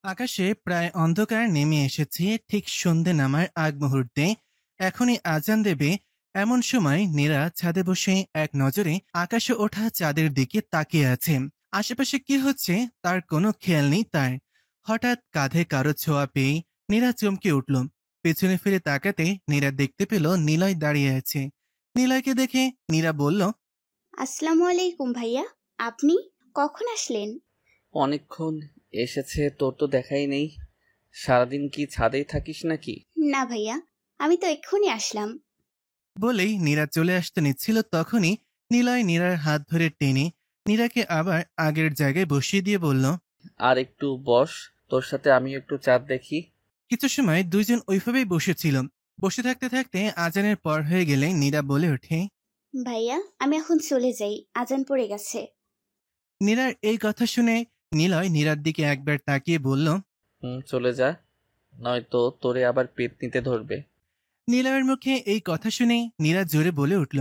আকাশে প্রায় অন্ধকার নেমে এসেছে ঠিক সন্ধে নামার আগ মুহূর্তে। এখনই আজান দেবে এমন সময় নীরা ছাদে বসে এক নজরে আকাশে ওঠা চাঁদের দিকে তাকিয়ে আছে। আশেপাশে কি হচ্ছে তার কোনো খেয়াল নেই তার। হঠাৎ কাঁধে কারো ছোঁয়া পেয়ে নীরা চমকে উঠল। পেছনে ফিরে তাকাতে নীরা দেখতে পেল নিলয় দাঁড়িয়ে আছে। নিলয়কে দেখে নীরা বলল, আসসালামু আলাইকুম ভাইয়া। আপনি কখন আসলেন? অনেকক্ষণ এসেছে, তোর তো দেখাই নেই। সারাদিন কি ছাদেই থাকিস নাকি? না ভাইয়া, আমি তো এক্ষুনি আসলাম। বলেই নীরা চলে আসতে নিচ্ছিল তখনই নিলয় নীরার হাত ধরে টেনে নীরাকে আবার আগের জায়গায় বসিয়ে দিয়ে বলল, আর একটু বস, তোর সাথে আমি একটু চাঁদ দেখি। কিছু সময় দুইজন ওইভাবেই বসেছিল। বসে থাকতে থাকতে আজানের পর হয়ে গেলে নীরা বলে ওঠে, ভাইয়া, আমি এখন চলে যাই, আজান পড়ে গেছে। নীরার এই কথা শুনে নিলয় নীরার দিকে একবার তাকিয়ে বলল, চলে যা, নয়তো তোরে আবার পেতনিতে ধরবে। নিলয়ের মুখে এই কথা শুনে নীরা জোরে বলে উঠল,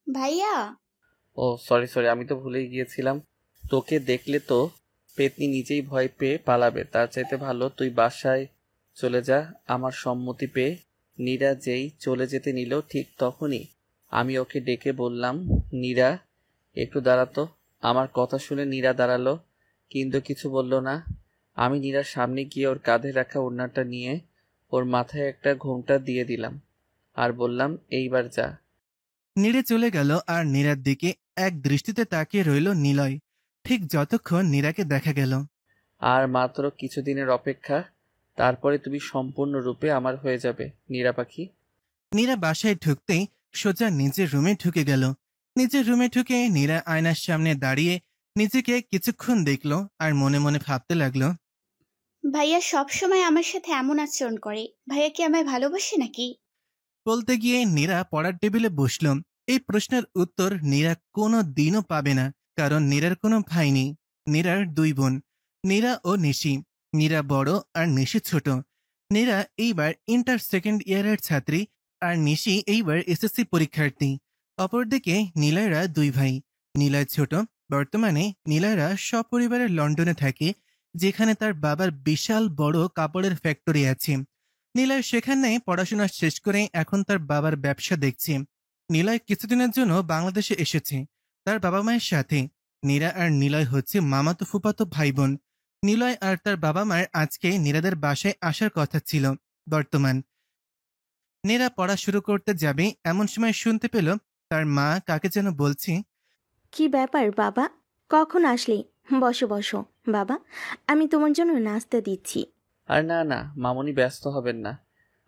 ভাইয়া। ও সরি সরি, আমি তো ভুলেই গিয়েছিলাম। তোকে দেখলে তো পেতনি নিজেই ভয় পেয়ে পালাবে, তার চাইতে ভালো তুই বাসায় চলে যা। আমার সম্মতি পেয়ে নীরা যেই চলে যেতে নিল, ঠিক তখনই আমি ওকে ডেকে বললাম, নীরা একটু দাঁড়াতো। আমার কথা শুনে নীরা দাঁড়ালো, কিন্তু কিছু বলল না। আমি নীরার সামনে গিয়ে ওর কাঁধে রাখা ওড়নাটা নিয়ে ওর মাথায় একটা ঘোমটা দিয়ে দিলাম আর বললাম, এইবার যা। নীরে চলে গেল আর নীরার দিকে এক দৃষ্টিতে তাকিয়ে রইল নিলয়, ঠিক যতক্ষণ নীরাকে দেখা গেল। আর মাত্র কিছুদিনের অপেক্ষা, তারপরে তুমি সম্পূর্ণরূপে আমার হয়ে যাবে নীরা পাখি। নীরা বাসায় ঢুকতেই সোজা নিজের রুমে ঢুকে গেল। নিজের রুমে ঢুকে নীরা আয়নার সামনে দাঁড়িয়ে নিজেকে কিছুক্ষণ দেখলো আর মনে মনে ভাবতে লাগলো, ভাইয়া সব সময় আমার সাথে এমন আচরণ করে, ভাইয়া কি আমায় ভালোবাসে নাকি? বলতে গিয়ে নীরা পড়ার টেবিলে বসল। এই প্রশ্নের উত্তর নীরা কোনো দিনও পাবে না, কারণ নীরার কোনো ভাই নেই। নীরার দুই বোন, নীরা ও নিশি। নীরা বড় আর নিশি ছোট। নীরা এইবার ইন্টার সেকেন্ড ইয়ারের ছাত্রী আর নিশি এইবার এসএসসি পরীক্ষার্থী। অপরদিকে নিলয়রা দুই ভাই। নিলয় ছোট। বর্তমানে নিলয়রা সপরিবারে লন্ডনে থাকে, যেখানে তার বাবার বিশাল বড় কাপড়ের ফ্যাক্টরি আছে। নিলয় সেখানে পড়াশোনা শেষ করে এখন তার বাবার ব্যবসা দেখছে। নিলয় কিছুদিনের জন্য বাংলাদেশে এসেছে তার বাবা মায়ের সাথে। নীরা আর নিলয় হচ্ছে মামাতো ফুফাতো ভাই বোন। নিলয় আর তার বাবা মায়ের আজকে নীরাদের বাসায় আসার কথা ছিল। বর্তমান নীরা পড়া শুরু করতে যাবে এমন সময় শুনতে পেল তার মা কাকে যেন বলছে, কি ব্যাপার বাবা? কখন আসলি? বসো বসো বাবা, আমি তোমার জন্য নাস্তা দিচ্ছি। আর না না মামুনি, ব্যস্ত হবেন না,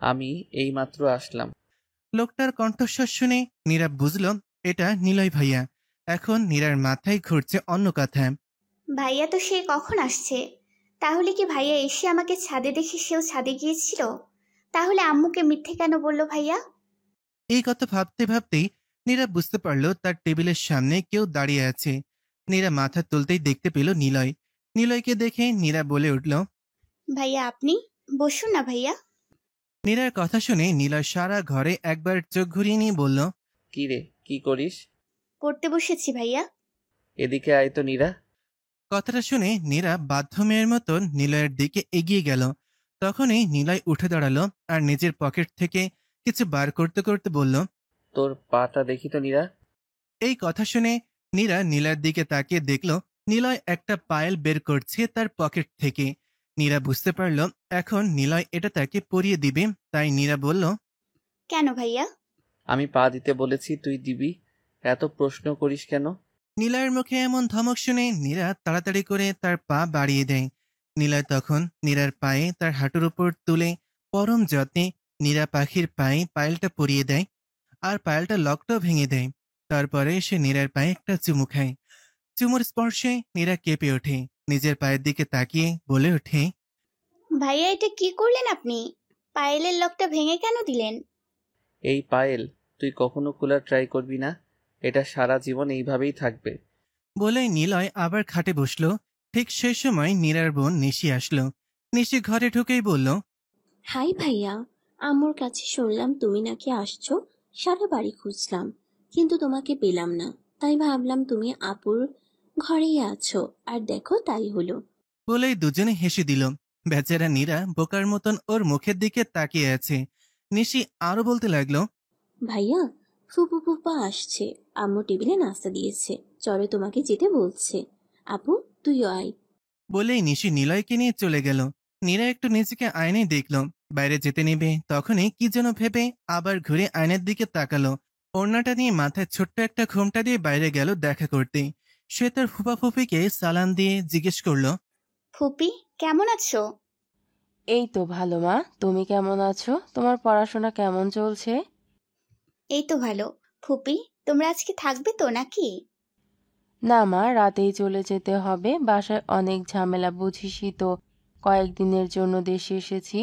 আমি এইমাত্র আসলাম। লোকটার কণ্ঠস্বর শুনে নীরা বুঝল এটা নিলয় ভাইয়া। এখন নীরার মাথায় ঘুরছে অন্য কথা। ভাইয়া তো সে কখন আসছে? তাহলে কি ভাইয়া এসে আমাকে ছাদে দেখে সেও ছাদে গিয়েছিল? তাহলে আম্মুকে মিথ্যে কেন বললো ভাইয়া? এই কথা ভাবতে ভাবতেই নীরা বুঝতে পারল তার টেবিলের সামনে কেউ দাঁড়িয়ে আছে। নীরা মাথা তুলতেই দেখতে পেল নিলয়। নিলয়কে দেখে নীরা বলে উঠল, ভাইয়া আপনি বসুন না ভাইয়া। নীরার কথা শুনে নিলয় সারা ঘরে একবার চোখ ঘুরিয়ে নিয়ে বলল, কি রে, কি করিস? পড়তে বসেছি ভাইয়া। এদিকে আয় তো নীরা। কথাটা শুনে নীরা বাধ্য মেয়ের মতন নিলয়ের দিকে এগিয়ে গেল। তখনই নিলয় উঠে দাঁড়ালো আর নিজের পকেট থেকে কিছু বার করতে করতে বলল, তোর পাটা দেখি তো নীরা। এই কথা শুনে নীরা নীলার দিকে তাকিয়ে দেখল নিলয় একটা পায়েল বের করছে তার পকেট থেকে। নীরা বুঝতে পারল এখন নিলয় এটা তাকে পরিয়ে দিবে, তাই নীরা বলল, কেন ভাইয়া? আমি পা দিতে বলেছি, তুই দিবি, এত প্রশ্ন করিস কেন? নিলয়ের মুখে এমন ধমক শুনে নীরা তাড়াতাড়ি করে তার পা বাড়িয়ে দেয়। নিলয় তখন নীরার পায়ে তার হাঁটুর উপর তুলে পরম যত্নে নীরা পাখির পায়ে পায়েলটা পরিয়ে দেয় আর পায়েলটা লকটাও ভেঙে দেয়। তারপরে সে নীরার পায়ে একটা চুমু খায়। চুমুর স্পর্শে নীরা কেঁপে ওঠে, নিজের পায়ের দিকে তাকিয়ে বলে ওঠে, ভাইয়া এটা কি করলেন আপনি? পায়েলের লকটা ভেঙে কেন দিলেন? এই পায়েল তুই কখনো খোলা ট্রাই করবি না, এটা সারা জীবন এইভাবেই থাকবে। বলেই নিলয় আবার খাটে বসলো। ঠিক সেই সময় নীরার বোন নিশি আসলো। নিশি ঘরে ঢুকেই বলল, হাই ভাইয়া, আম্মুর কাছে শুনলাম তুমি নাকি আসছো। সারা বাড়ি খুঁজলাম, কিন্তু তোমাকে পেলাম না। তাই ভাবলাম তুমি আপুর ঘরেই আছো, আর দেখো তাই হলো। বলেই দুজনে হেসে দিল। বেচারা নীরা বোকার মতন ওর মুখের দিকে তাকিয়ে আছে। নিশি আরো বলতে লাগলো, ভাইয়া, ফুপু ফুপা আসছে। আম্মু টেবিলে নাস্তা দিয়েছে, চলো তোমাকে যেতে বলছে। আপু, তুইও আয়। বলেই নিশি নিলয়কে নিয়ে চলে গেল। নীরা একটু নিজেকে আয়নায় দেখল, বাইরে যেতে নেবে তখনই কি যেন ভেবে আবার ঘুরে আয়নার দিকে তাকালো। ওড়নাটা নিয়ে মাথায় ছোট্ট একটা ঘোমটা দিয়ে বাইরে গেল দেখা করতে। সে তার ফুপা ফুপিকে সালাম দিয়ে জিজ্ঞেস করলো, ফুপি, কেমন আছো? এই তো ভালো মা, তুমি কেমন আছো? তোমার পড়াশোনা কেমন চলছে? এই তো ভালো। ফুপি, তোমরা আজকে থাকবে তো নাকি? না মা, রাতেই চলে যেতে হবে, বাসায় অনেক ঝামেলা বুঝিসই তো, কয়েকদিনের জন্য দেশে এসেছি।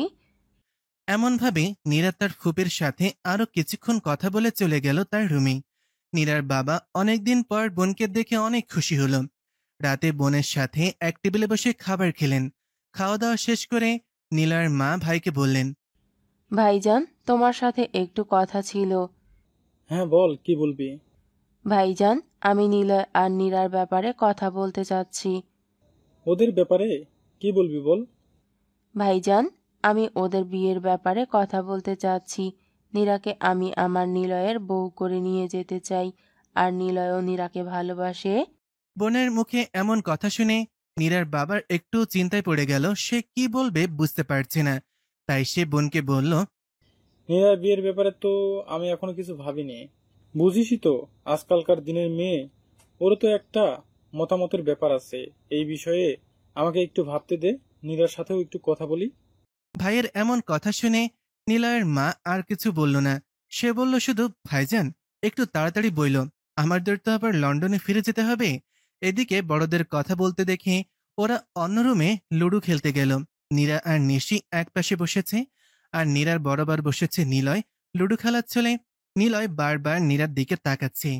এমনভাবে নীরা তার ফুপের সাথে আরো কিছুক্ষণ কথা বলে চলে গেল তার রুমে। নীরার বাবা অনেকদিন পর বোনকে দেখে অনেক খুশি হলো। রাতে বোনের সাথে এক টেবিলে বসে খাবার খেলেন। খাওয়া দাওয়া শেষ করে নীলার মা ভাইকে বললেন, ভাইজান, তোমার সাথে একটু কথা ছিল। হ্যাঁ বল, কি বলবি? ভাইজান, আমি নিলয় আর নীরার ব্যাপারে কথা বলতে চাচ্ছি। ওদের ব্যাপারে কি বলবি বল। ভাইজান, আমি ওদের বিয়ের ব্যাপারে কথা বলতে চাচ্ছি। নীরাকে আমি আমার নিলয়ের বউ করে নিয়ে যেতে চাই, আর নিলয়ও নীরাকে ভালোবাসে। বোনের মুখে এমন কথা শুনে নীরার বাবার একটু চিন্তায় পড়ে গেল। সে কি বলবে বুঝতে পারছে না। তাই সে বোনকে বলল, মেয়ের বিয়ের ব্যাপারে তো আমি এখনো কিছু ভাবিনি। বুঝিসই তো, আজকালকার দিনের মেয়ে, ওরও তো একটা মতামতের ব্যাপার আছে। এই বিষয়ে আমাকে একটু ভাবতে দে, নীরার সাথেও একটু কথা বলি। ভাইয়ের এমন কথা শুনে নিলয়ের মা আর কিছু বলল না। সে বলল শুধু, ভাইজান একটু তাড়াতাড়ি বইল, আমাদের তো আবার লন্ডনে ফিরে যেতে হবে। এদিকে বড়দের কথা বলতে দেখে ওরা অন্য রুমে লুডো খেলতে গেল। নীরা আর নিশি এক পাশে বসেছে, আর নীরার বরাবর বসেছে নিলয়। লুডো খেলার ছলে নিলয় বারবার নীরার দিকে তাকাচ্ছে।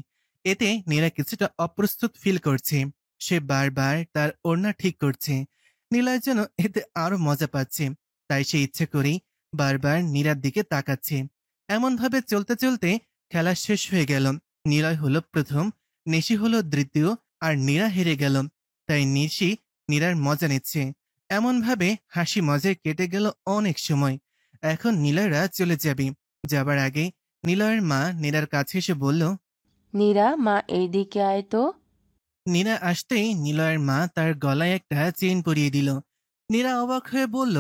এতে নীরা কিছুটা অপ্রস্তুত ফিল করছে। সে বারবার তার ওড়না ঠিক করছে। নিলয় যেন এতে আরো মজা পাচ্ছে, তাই সে ইচ্ছে করেই বারবার নীরার দিকে তাকাচ্ছে। এমনভাবে চলতে চলতে খেলা শেষ হয়ে গেল। নিলয় হলো প্রথম, নিশি হলো দ্বিতীয়, আর নীরা হেরে গেল। তাই নিশি নীরার মজা নিচ্ছে। এমনভাবে হাসি মজায় কেটে গেল অনেক সময়। এখন নিলয়রা চলে যাবে। যাবার আগে নিলয়ের মা নীরার কাছে এসে বলল, নীরা, মা এইদিকে আয় তো। নীরা আসতেই নিলয়ের মা তার গলায় একটা চেইন পরিয়ে দিল। নীরা অবাক হয়ে বলল,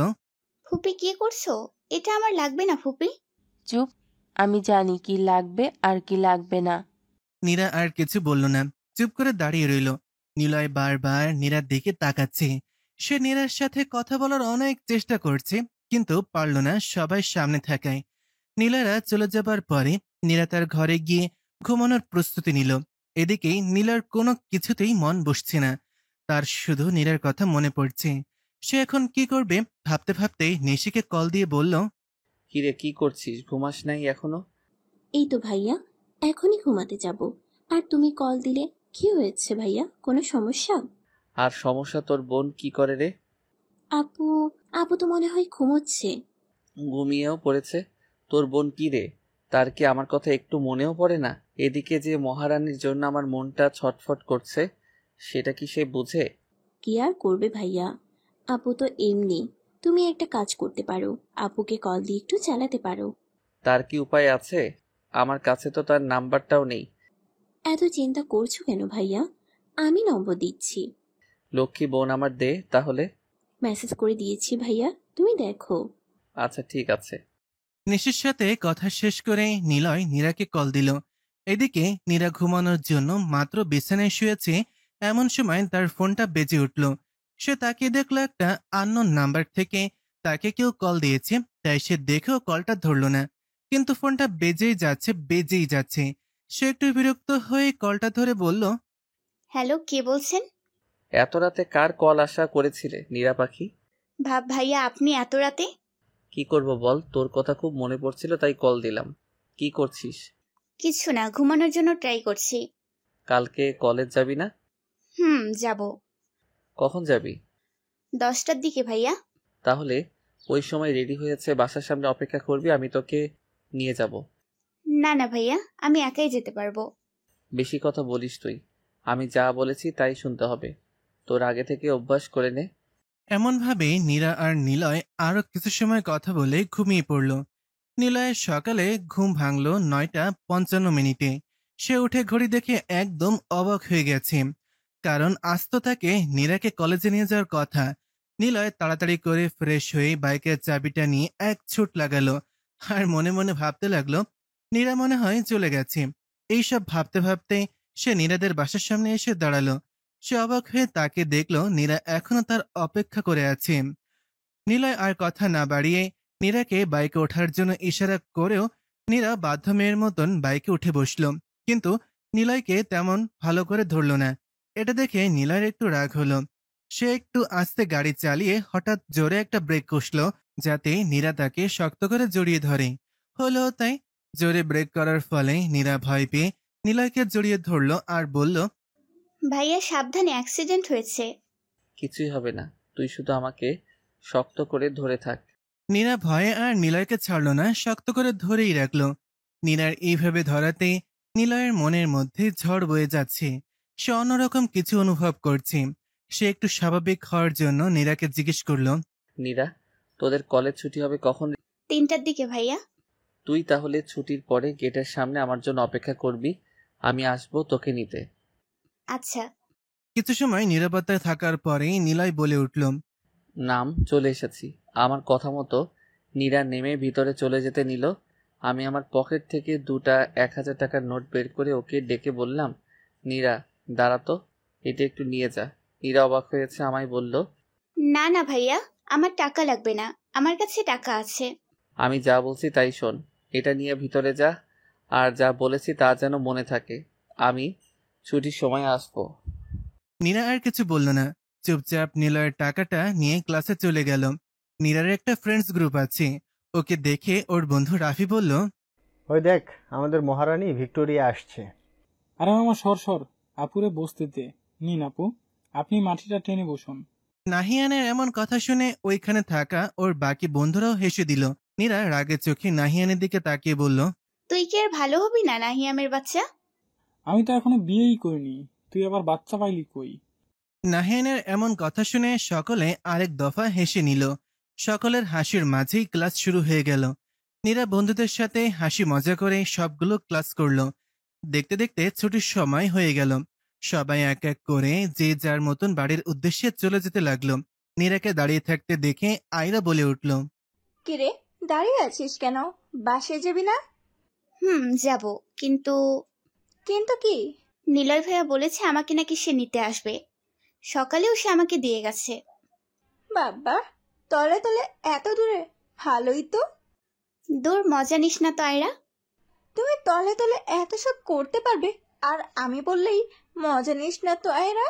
ফুপি, কি করছো? এটা আমার লাগবে না ফুপি। চুপ, আমি জানি কি লাগবে আর কি লাগবে না। নীরা আর কিছু বলল না, চুপ করে দাঁড়িয়ে রইল। নিলয় বারবার নীরার দিকে তাকাচ্ছে। সে নীরার সাথে কথা বলার অনেক চেষ্টা করছে, কিন্তু পারল না সবাই সামনে থাকায়। নীলারা চলে যাবার পরে নীরা তার ঘরে গিয়ে ঘুমানোর প্রস্তুতি নিল। এদিকে নীলার কোনো কিছুতেই মন বসছে না। তার শুধু নীরার কথা মনে পড়ছে। সে এখন কি করবে ভাবতে ভাবতে নিশিকে কল দিয়ে বলল, কিরে, কি করছিস? ঘুমাস নাই এখনো? এই তো ভাইয়া, এখনই ঘুমাতে যাব। আর তুমি কল দিলে, কি হয়েছে ভাইয়া? কোনো সমস্যা? আর সমস্যা, তোর বোন কি করে রে? আপু, আপু তো মনে হয় ঘুমোচ্ছে। ঘুমিয়েও পড়েছে? তোর বোন কি রে, তার কি আমার কথা একটু মনেও পড়ে না? এদিকে যে মহারানীর জন্য আমার মনটা ছটফট করছে, সেটা কি সে বুঝে? কি আর করবে ভাইয়া, আপু তো এমনি। তুমি একটা কাজ করতে পারো, আপুকে কল দিয়ে একটু চালাতে পারো। তার কি উপায় আছে? আমার কাছে তো তার নাম্বারটাও নেই। এত চিন্তা করছো কেন ভাইয়া? আমি নম্বর দিচ্ছি। লক্ষ্মী বোন আমার, দে তাহলে। মেসেজ করে দিয়েছি ভাইয়া, তুমি দেখো। আচ্ছা, ঠিক আছে। নিশির সাথে কথা শেষ করে নিলয় নীরাকে কল দিল। এদিকে নীরা ঘুমানোর জন্য মাত্র বিছানায় শুয়েছে। এমন সময় তার ফোনটা বেজে উঠল। সে তাকিয়ে দেখলো একটা আননোন নাম্বার থেকে তাকে কেউ কল দিয়েছে। তাই সে দেখেও কলটা ধরল না, কিন্তু ফোনটা বেজেই যাচ্ছে। সে একটু বিরক্ত হয়ে কলটা ধরে বলল, হ্যালো, কে বলছেন? এত রাতে কার কল আশা করেছিলে নীরা পাখি? ভাইয়া, আপনি এত রাতে? কি করব বল, তোর কথা খুব মনে পড়ছিল তাই কল দিলাম। কি করছিস? কিছু না, ঘুমানোর জন্য ট্রাই করছি। কালকে কলেজ যাবি না? যাব। কখন যাবি? 10টার দিকে ভাইয়া। তাহলে ওই সময় রেডি হয়েছে বাসার সামনে অপেক্ষা করবি, আমি তোকে নিয়ে যাব। না না ভাইয়া, আমি একাই যেতে পারবো। বেশি কথা বলিস তুই। আমি যা বলেছি তাই শুনতে হবে। তোর আগে থেকে অভ্যাস করে নে। এমনভাবে নীরা আর নিলয় আরো কিছু সময় কথা বলে ঘুমিয়ে পড়ল। নিলয়ের সকালে ঘুম ভাঙল 9:55। সে উঠে ঘড়ি দেখে একদম অবাক হয়ে গেছে, কারণ আজ তো তাকে নীরাকে কলেজে নিয়ে যাওয়ার কথা। নিলয় তাড়াতাড়ি করে ফ্রেশ হয়ে বাইকের চাবিটা নিয়ে এক ছুট লাগালো, আর মনে মনে ভাবতে লাগলো নীরা মনে হয় চলে গেছে। এইসব ভাবতে ভাবতে সে নীরাদের বাসার সামনে এসে দাঁড়ালো। সে অবাক হয়ে তাকে দেখলো নীরা এখনো তার অপেক্ষা করে আছে। নিলয় আর কথা না বাড়িয়ে নীরাকে বাইকে ওঠার জন্য ইশারা করেও নীরা বাধ্য মেয়ের মতন বাইকে উঠে বসলো, কিন্তু নিলয়কে তেমন ভালো করে ধরলো না। এটা দেখে নিলয়ের একটু রাগ হলো। সে একটু আস্তে গাড়ি চালিয়ে হঠাৎ জোরে একটা ব্রেক কষলো, যাতে নীরা তাকে শক্ত করে জড়িয়ে ধরে। হলো তাই, জোরে ব্রেক করার ফলে নীরা ভয় পেয়ে নিলয়কে জড়িয়ে ধরলো আর বলল, ভাইয়া সাবধানে, অ্যাক্সিডেন্ট হয়েছে। কিছুই হবে না, তুই শুধু আমাকে শক্ত করে ধরে থাক। নীরা ভয়ে আর নিলয়কে ছাড়ল না, শক্ত করে ধরেই রাখলো। নীরার এইভাবে ধরাতে নিলয়ের মনের মধ্যে ঝড় বয়ে যাচ্ছে। সে অন্যরকম কিছু অনুভব করছে। সে একটু স্বাভাবিক হওয়ার জন্য নীরাকে জিজ্ঞেস করলো, নীরা, তোদের কলেজ ছুটি হবে কখন? 3টার দিকে ভাইয়া। তুই তাহলে ছুটির পরে গেটের সামনে আমার জন্য অপেক্ষা করবি, আমি আসবো তোকে নিতে। আচ্ছা। কিছু সময় নীরবতায় থাকার পরে নিলয় বলে উঠল, নাম, চলে এসেছি। আমার কথা মতো নীরা নেমে ভিতরে চলে যেতে নিল। আমি আমার পকেট থেকে 2টা 1000 টাকার নোট বের করে ওকে ডেকে বললাম, নীরা দাঁড়াতো, এটা একটু নিয়ে যা। নীরা অবাক হয়েছে, আমায় বলল, না না ভাইয়া, আমার টাকা লাগবে না, আমার কাছে টাকা আছে। আমি যা বলছি তাই শোন, এটা নিয়ে ভিতরে যা, আর যা বলেছি তা যেন মনে থাকে। আমি ছুটির সময় আসবো। নীরা আর কিছু বলল না, চুপচাপ নিলয়ের টাকাটা নিয়ে ক্লাসে চলে গেল। নীরার একটা ফ্রেন্ডস গ্রুপ আছে। ওকে দেখে ওর বন্ধু রাফি বলল, ওই দেখ, আমাদের মহারানী ভিক্টোরিয়া আসছে। আরে মামা সর সর, আপুরে বসতে দে। নিন আপু, আপনি মাটিটা টেনে বসুন। নাহিয়ানের এমন কথা শুনে ওইখানে থাকা ওর বাকি বন্ধুরাও হেসে দিল। নীরা রাগের চোখে নাহিয়ানের দিকে তাকিয়ে বলল, তুই কি আর ভালো হবি না নাহিয়ামের বাচ্চা? আমি তো এখনো বিয়েই করিনি, তুই আবার বাচ্চা পাইলি কই? নাহিয়ানের এমন কথা শুনে সকলে আরেক দফা হেসে নিল। সকলের হাসির মাঝেই ক্লাস শুরু হয়ে গেল। নীরা বন্ধুদের সাথে হাসি মজা করে সবগুলো ক্লাস করলো। দেখতে দেখতে ছুটির সময় হয়ে গেল। সবাই এক এক করে যে যার মতন বাড়ির উদ্দেশ্যে চলে যেতে লাগলো। নীরাকে দাঁড়িয়ে থাকতে দেখে আয়রা বলে উঠল, কিরে, দাঁড়িয়ে আছিস কেন? বাসে যাবি না? যাব, কিন্তু কিন্তু কি? নিলয় ভাইয়া বলেছে আমাকে নাকি সে নিতে আসবে। সকালেও সে আমাকে দিয়ে গেছে। বাবা, তলে তলে এত দূরে, ভালোই তো। দূর, মজা নিস না তো আয়রা। তুমি তলে তলে এত সব করতে পারবে, আর আমি বললেই মজা নিস না তো আয়রা?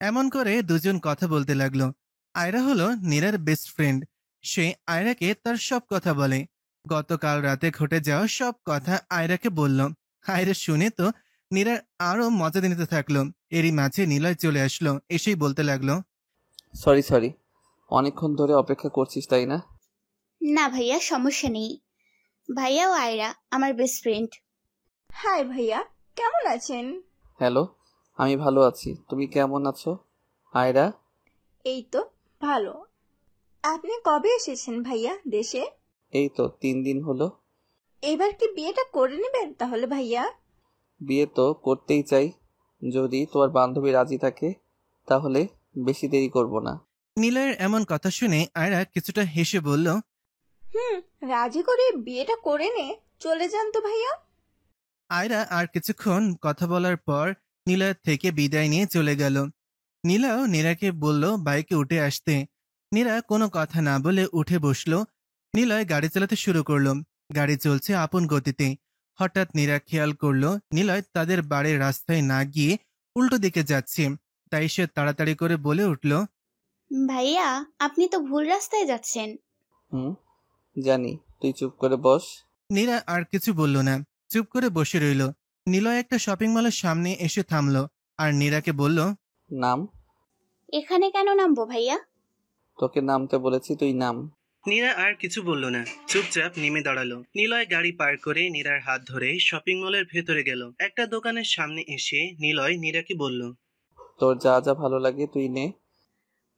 এমন করে দুজন কথা বলতে লাগলো। আয়রা হলো নীরার বেস্ট ফ্রেন্ড। সে আয়রাকে তার সব কথা বলে। গতকাল রাতে ঘটে যাওয়া সব কথা আয়রাকে বলল। আয়রা শুনে তো নীরার আরো মজা নিতে থাকলো। এরই মাঝে নিলয় চলে আসলো, এসেই বলতে লাগলো, সরি, অনেকক্ষণ ধরে অপেক্ষা করছিস তাই না? না ভাইয়া, সমস্যা নেই। ভাইয়া ও আয়রা আমার বেস্ট ফ্রেন্ড। হাই ভাইয়া, কেমন আছেন? হ্যালো, আমি ভালো আছি, তুমি কেমন আছো আয়রা? এই তো ভালো। আপনি কবে এসেছেন ভাইয়া দেশে? এই তো 3 দিন হলো। এবার কি বিয়েটা করে নেবেন তাহলে ভাইয়া? বিয়ে তো করতেই চাই, যদি তোমার বান্ধবী রাজি থাকে তাহলে বেশি দেরি করব না। নিলয়ের এমন কথা শুনে আয়রা কিছুটা হেসে বলল, রাজি করে বিয়েটা করে নে, চলে যান তো ভাইয়া। আয়রা আর কিছুক্ষণ কথা বলার পর নিলয়ের থেকে বিদায় নিয়ে চলে গেল। নীলাও নীরাকে বলল বাইকে উঠে আসতে। নীরা কোনো কথা না বলে উঠে বসলো। নিলয় গাড়ি চালাতে শুরু করলো। গাড়ি চলছে আপন গতিতে। হঠাৎ নীরা খেয়াল করলো নিলয় তাদের বাড়ির রাস্তায় না গিয়ে উল্টো দিকে যাচ্ছে। তাই সে তাড়াতাড়ি করে বলে উঠল, ভাইয়া, আপনি তো ভুল রাস্তায় যাচ্ছেন। জানি, তুই চুপ করে বস। নীরা আর কিছু বলল না, চুপ করে বসে রইল। নিলয় একটা শপিং মলের সামনে এসে থামলো আর নীরাকে বলল, নাম। এখানে কেন নামবো ভাইয়া? তোকে নামতে বলেছি, তুই নাম। নীরা আর কিছু বলল না, চুপচাপ নেমে দাঁড়ালো। নিলয় গাড়ি পার করে নীরার হাত ধরে শপিং মলের ভেতরে গেল। একটা দোকানের সামনে এসে নিলয় নীরাকে বলল, তোর যা যা ভালো লাগে তুই নে।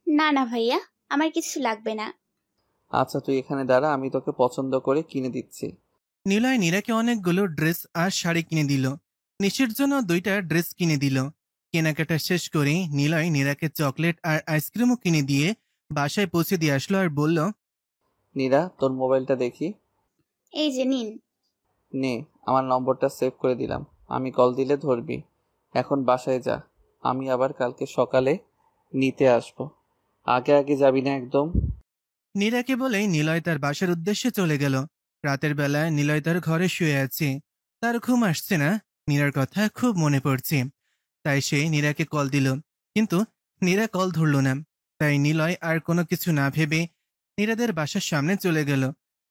না না ভাইয়া, আমার কিছু লাগবে না। আচ্ছা তুই এখানে দাঁড়া, আমি তোকে পছন্দ করে কিনে দিচ্ছি। নিলয় নীরাকে অনেকগুলো ড্রেস আর শাড়ি কিনে দিল। নিশির জন্য 2টা ড্রেস কিনে দিল। কেনাকাটা শেষ করে নিলয় নীরাকে চকলেট আর আইসক্রিমও কিনে দিয়ে বাসায় পৌঁছে দিয়ে আসলো আর বলল, নীরা, তোর মোবাইলটা দেখি। এই যে নিন। নে, আমার নম্বরটা সেভ করে দিলাম, আমি কল দিলে ধরবি। এখন বাসায় যা, আমি আবার কালকে সকালে নিতে আসবো। আগে আগে যাবি না একদম। নীরাকে বলেই নিলয় তার বাসার উদ্দেশ্যে চলে গেল। রাতের বেলায় নিলয় তার ঘরে শুয়ে আছে। তার ঘুম আসছে না, নীরার কথা খুব মনে পড়ছে। তাই সে নীরাকে কল দিল, কিন্তু নীরা কল ধরল না। তাই নিলয় আর কোনো কিছু না ভেবে নীরাদের বাসার সামনে চলে গেল।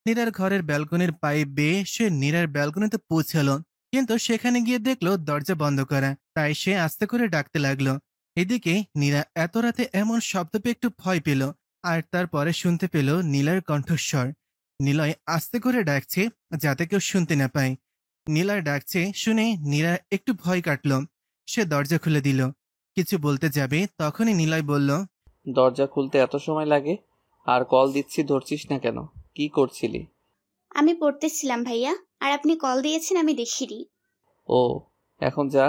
নীরার ঘরের ব্যালকনির পাইপ বেয়ে সে নীরার ব্যালকনিতে পৌঁছালো, কিন্তু সেখানে গিয়ে দেখলো দরজা বন্ধ করা। তাই সে আস্তে করে ডাকতে লাগলো। এদিকে নীরা এত রাতে এমন শব্দ পেয়ে একটু ভয় পেল, আর তারপরে শুনতে পেল নীলার কণ্ঠস্বর। নিলয় আস্তে করে ডাকছে যাতে কেউ শুনতে না পায়। নীলার ডাকছে শুনে নীরা একটু ভয় কাটল। সে দরজা খুলে দিল। কিছু বলতে যাবে তখনই নিলয় বলল, দরজা খুলতে এত সময় লাগে? আর কল দিচ্ছি ধরছিস না কেন? কি করছিলি? আমি পড়তেছিলাম ভাইয়া, আর আপনি কল দিয়েছেন আমি দেখিনি। ও, এখন যা,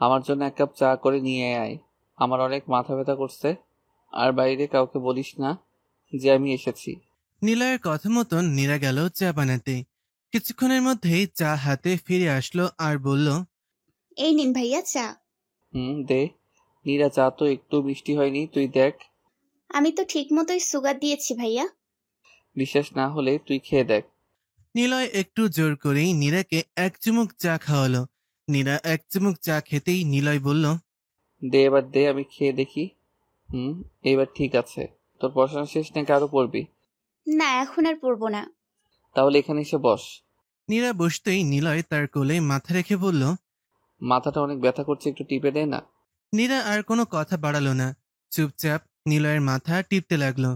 আমার জন্য 1 কাপ চা করে নিয়ে আয়। আমার অনেক মাথা ব্যথা করছে। আর বাইরে কাউকে বলিস না যে আমি এসেছি। নিলয়ের কথা মতন নীরা গেল চা বানাতে। কিছুক্ষণের মধ্যেই চা হাতে ফিরে আসলো আর বলল, এই নিন ভাইয়া চা। দে। নীরা, চা তো একটু মিষ্টি হয়নি, তুই দেখ। আমি তো ঠিক মতোই সুগার দিয়েছি ভাইয়া। বিশ্বাস না হলে তুই খেয়ে দেখ। নিলয় একটু জোর করেই নীরাকে 1 চুমুক চা খাওয়ালো। নীরা 1 চুমুক চা খেতেই নিলয় বলল, দে এবার দে, আমি খেয়ে দেখি। এবার ঠিক আছে। তোর পড়াশোনা শেষ নাকি আরো পড়বি? না, এখন আর পড়বো না। তাহলে এখানে এসে বস। নীরা বসতেই নিলয় তার কোলে মাথা রেখে বলল, মাথাটা অনেক ব্যথা করছে, একটু টিপে দে না। নীরা আর কোনো কথা বাড়ালো না, চুপচাপ নিলয়ের মাথা টিপতে লাগলো।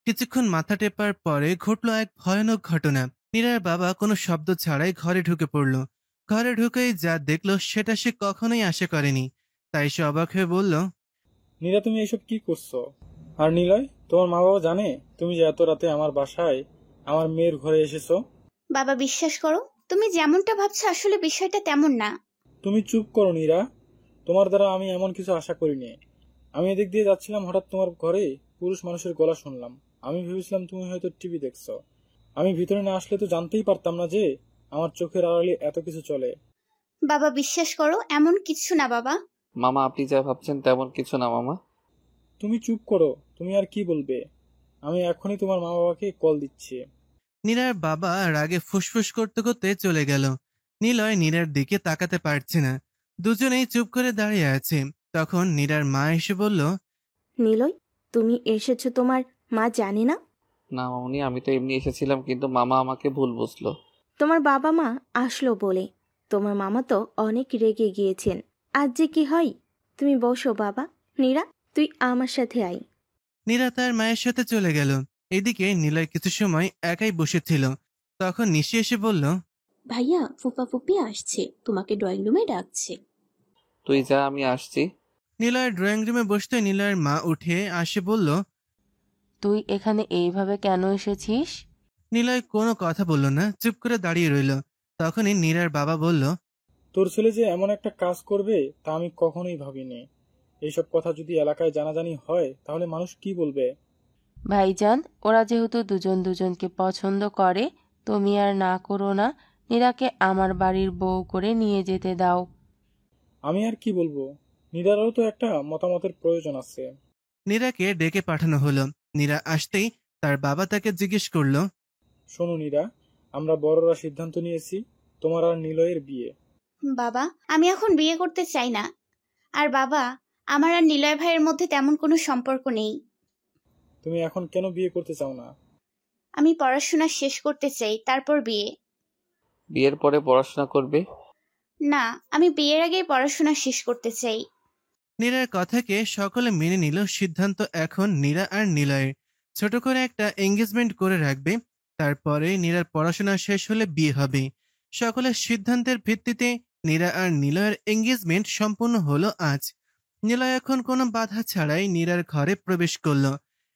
কিছুক্ষণ মাথা টেপার পরে ঘটল এক ভয়ানক ঘটনা। নীরার বাবা কোনো শব্দ ছাড়াই ঘরে ঢুকে পড়ল। ঘরে ঢুকেই যা দেখলো সেটা সে কখনোই আশা করেনি। তাই সে অবাক হয়ে বলল, নীরা, তুমি এসব কি করছো? আর নিলয়, তোমার মা বাবা জানে তুমি যে এত রাতে আমার বাসায় আমার মেয়ের ঘরে এসেছো? বাবা বিশ্বাস করো, তুমি যেমনটা ভাবছো আসলে বিষয়টা তেমন না। তুমি চুপ করো নীরা, তোমার দ্বারা আমি এমন কিছু আশা করিনি। আমি এদিক দিয়ে যাচ্ছিলাম, হঠাৎ তোমার ঘরে পুরুষ মানুষের গলা শুনলাম। আমি ভেবেছিলাম তুমি হয়তো টিভি দেখছো। আমি ভিতরে না আসলে তো জানতেই পারতাম না যে আমার চোখের আড়ালে এত কিছু চলে। বাবা বিশ্বাস করো, এমন কিছু না বাবা। মামা, আপনি যা ভাবছেন তেমন কিছু না মামা। তুমি চুপ করো, তুমি আর কি বলবে? আমি এখনই তোমার মা বাবাকে কল দিচ্ছি। নীরার বাবা রাগে ফুসফুস করতে করতে চলে গেল। নিলয় নীরার দিকে তাকাতে পারছে না। দুজনেই চুপ করে দাঁড়িয়ে আছে। তখন নীরার মা এসে বলল, নিলয়, তুমি এসেছো, তোমার মা জানে না? না মামুনি, আমি তো এমনি এসেছিলাম, কিন্তু মামা আমাকে ভুল বুঝলো। তোমার বাবা মা আসলো বলে তোমার মামা তো অনেক রেগে গিয়েছেন। আজ যে কি হয়? তুমি বসো বাবা। নীরা, তুই আমার সাথে আয়। নীরা তার মায়ের সাথে চলে গেল। এদিকে নিলয় কিছু সময় একাই বসেছিল। তখন নিশি এসে বলল, ভাইয়া, ফুপা ফুপি আসছে, তোমাকে ড্রয়িং রুমে ডাকছে। তুই যা, আমি আসছি। নিলয়ের ড্রয়িং রুমে বসতে নিলয়ের মা উঠে আসে বলল, তুই এখানে এইভাবে কেন এসেছিস? নিলয় কোনো কথা বলল না, চুপ করে দাঁড়িয়ে রইল। তখনই নীরার বাবা বলল, তোর ছেলে যে এমন একটা কাজ করবে তা আমি কখনোই ভাবিনি। এইসব কথা যদি এলাকায় জানাজানি হয় তাহলে মানুষ কি বলবে? ভাইজান, ওরা যেহেতু দুজন দুজনকে পছন্দ করে, তুমি আর না করো না। নীরাকে আমার বাড়ির বউ করে নিয়ে যেতে দাও। আমি আর কি বলবো? নীরারও তো একটা মতামতের প্রয়োজন আছে। নীরাকে ডেকে পাঠানো হলো। নীরা আসতেই তার বাবা তাকে জিজ্ঞেস করল, শোনো নীরা, আমরা বড়রা সিদ্ধান্ত নিয়েছি তোমার আর নিলয়ের বিয়ে। বাবা, আমি এখন বিয়ে করতে চাই না। আর বাবা, আমার আর নিলয় ভাইয়ের মধ্যে তেমন কোনো সম্পর্ক নেই। তুমি এখন কেন বিয়ে করতে চাও না? আমি পড়াশোনা শেষ করতে চাই, তারপর বিয়ে। বিয়ের পরে পড়াশোনা করবে? না, আমি বিয়ের আগেই পড়াশোনা শেষ করতে চাই। নীরার কথাকে সকলে মেনে নিল। সিদ্ধান্ত এখন নীরা আর নিলয়ের। ছোট করে একটা এঙ্গেজমেন্ট করে রাখবে, তারপরে নীরার পড়াশোনা শেষ হলে বিয়ে হবে। সকলের সিদ্ধান্তের ভিত্তিতে নীরা আর নিলয়ের এঙ্গেজমেন্ট সম্পূর্ণ হলো আজ। নিলয় এখন কোনো বাধা ছাড়াই নীরার ঘরে প্রবেশ করলো।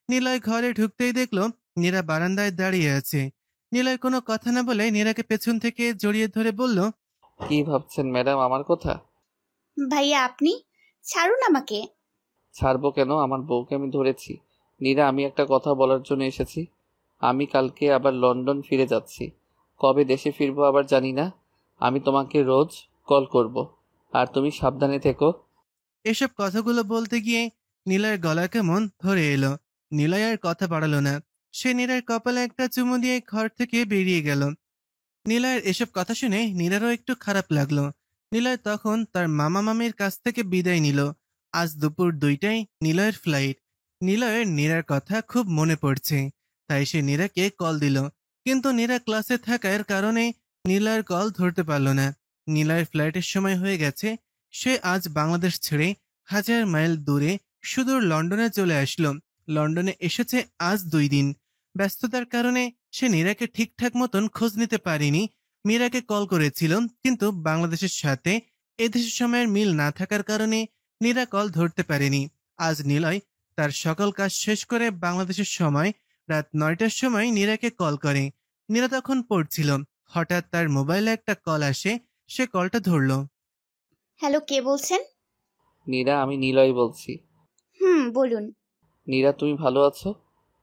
নিলয় ঘরে ঢুকতেই দেখলো নীরা বারান্দায় দাঁড়িয়ে আছে। নিলয় কোনো কথা না বলে নীরাকে পেছন থেকে জড়িয়ে ধরে বলল, কি ভাবছেন ম্যাডাম আমার কথা? ভাইয়া আপনি ছাড়ুন আমাকে। ছাড়বো কেন? আমার বউকে আমি ধরেছি। নীরা, আমি একটা কথা বলার জন্য এসেছি। আমি কালকে আবার লন্ডন ফিরে যাচ্ছি। কবে দেশে ফিরবো আবার জানি না। আমি তোমাকে রোজ কল করব, আর তুমি সাবধানে থেকো। এসব কথাগুলো বলতে গিয়ে নিলয়ের গলা কেমন ধরে এলো। নিলয় আর কথা বাড়ালো না। সে নীরার কপালে একটা চুমু দিয়ে ঘর থেকে বেরিয়ে গেল। নিলয়ের এসব কথা শুনে নীরারও একটু খারাপ লাগলো। নিলয় তখন তার মামা মামির কাছ থেকে বিদায় নিল। আজ দুপুর 2টায় নিলয়ের ফ্লাইট। নিলয়ের নীরার কথা খুব মনে পড়ছে, তাই সে নীরাকে কল দিল। কিন্তু নীরা ক্লাসে থাকার কারণে নিলয়ের কল ধরতে পারল না। নিলয়ের ফ্লাইটের সময় হয়ে গেছে। সে আজ বাংলাদেশ ছেড়ে 1000 মাইল দূরে সুদূর লন্ডনে চলে আসলো। লন্ডনে এসেছে আজ 2 দিন। ব্যস্ততার কারণে সে নীরাকে ঠিকঠাক মতন খোঁজ নিতে পারেনি। মীরাকে কল করেছিল, কিন্তু বাংলাদেশের সাথে এদেশের সময়ের মিল না থাকার কারণে নীরা কল ধরতে পারেনি। আজ নিলয় তার সকল কাজ শেষ করে বাংলাদেশের সময় রাত 9টার সময় নীরাকে কল করে। নীরা তখন পড়ছিল। হঠাৎ তার মোবাইলে একটা কল আসে। সে কলটা ধরল। হ্যালো, কে বলছেন? নীরা, আমি নিলয় বলছি। বলুন। নীরা, তুমি ভালো আছো?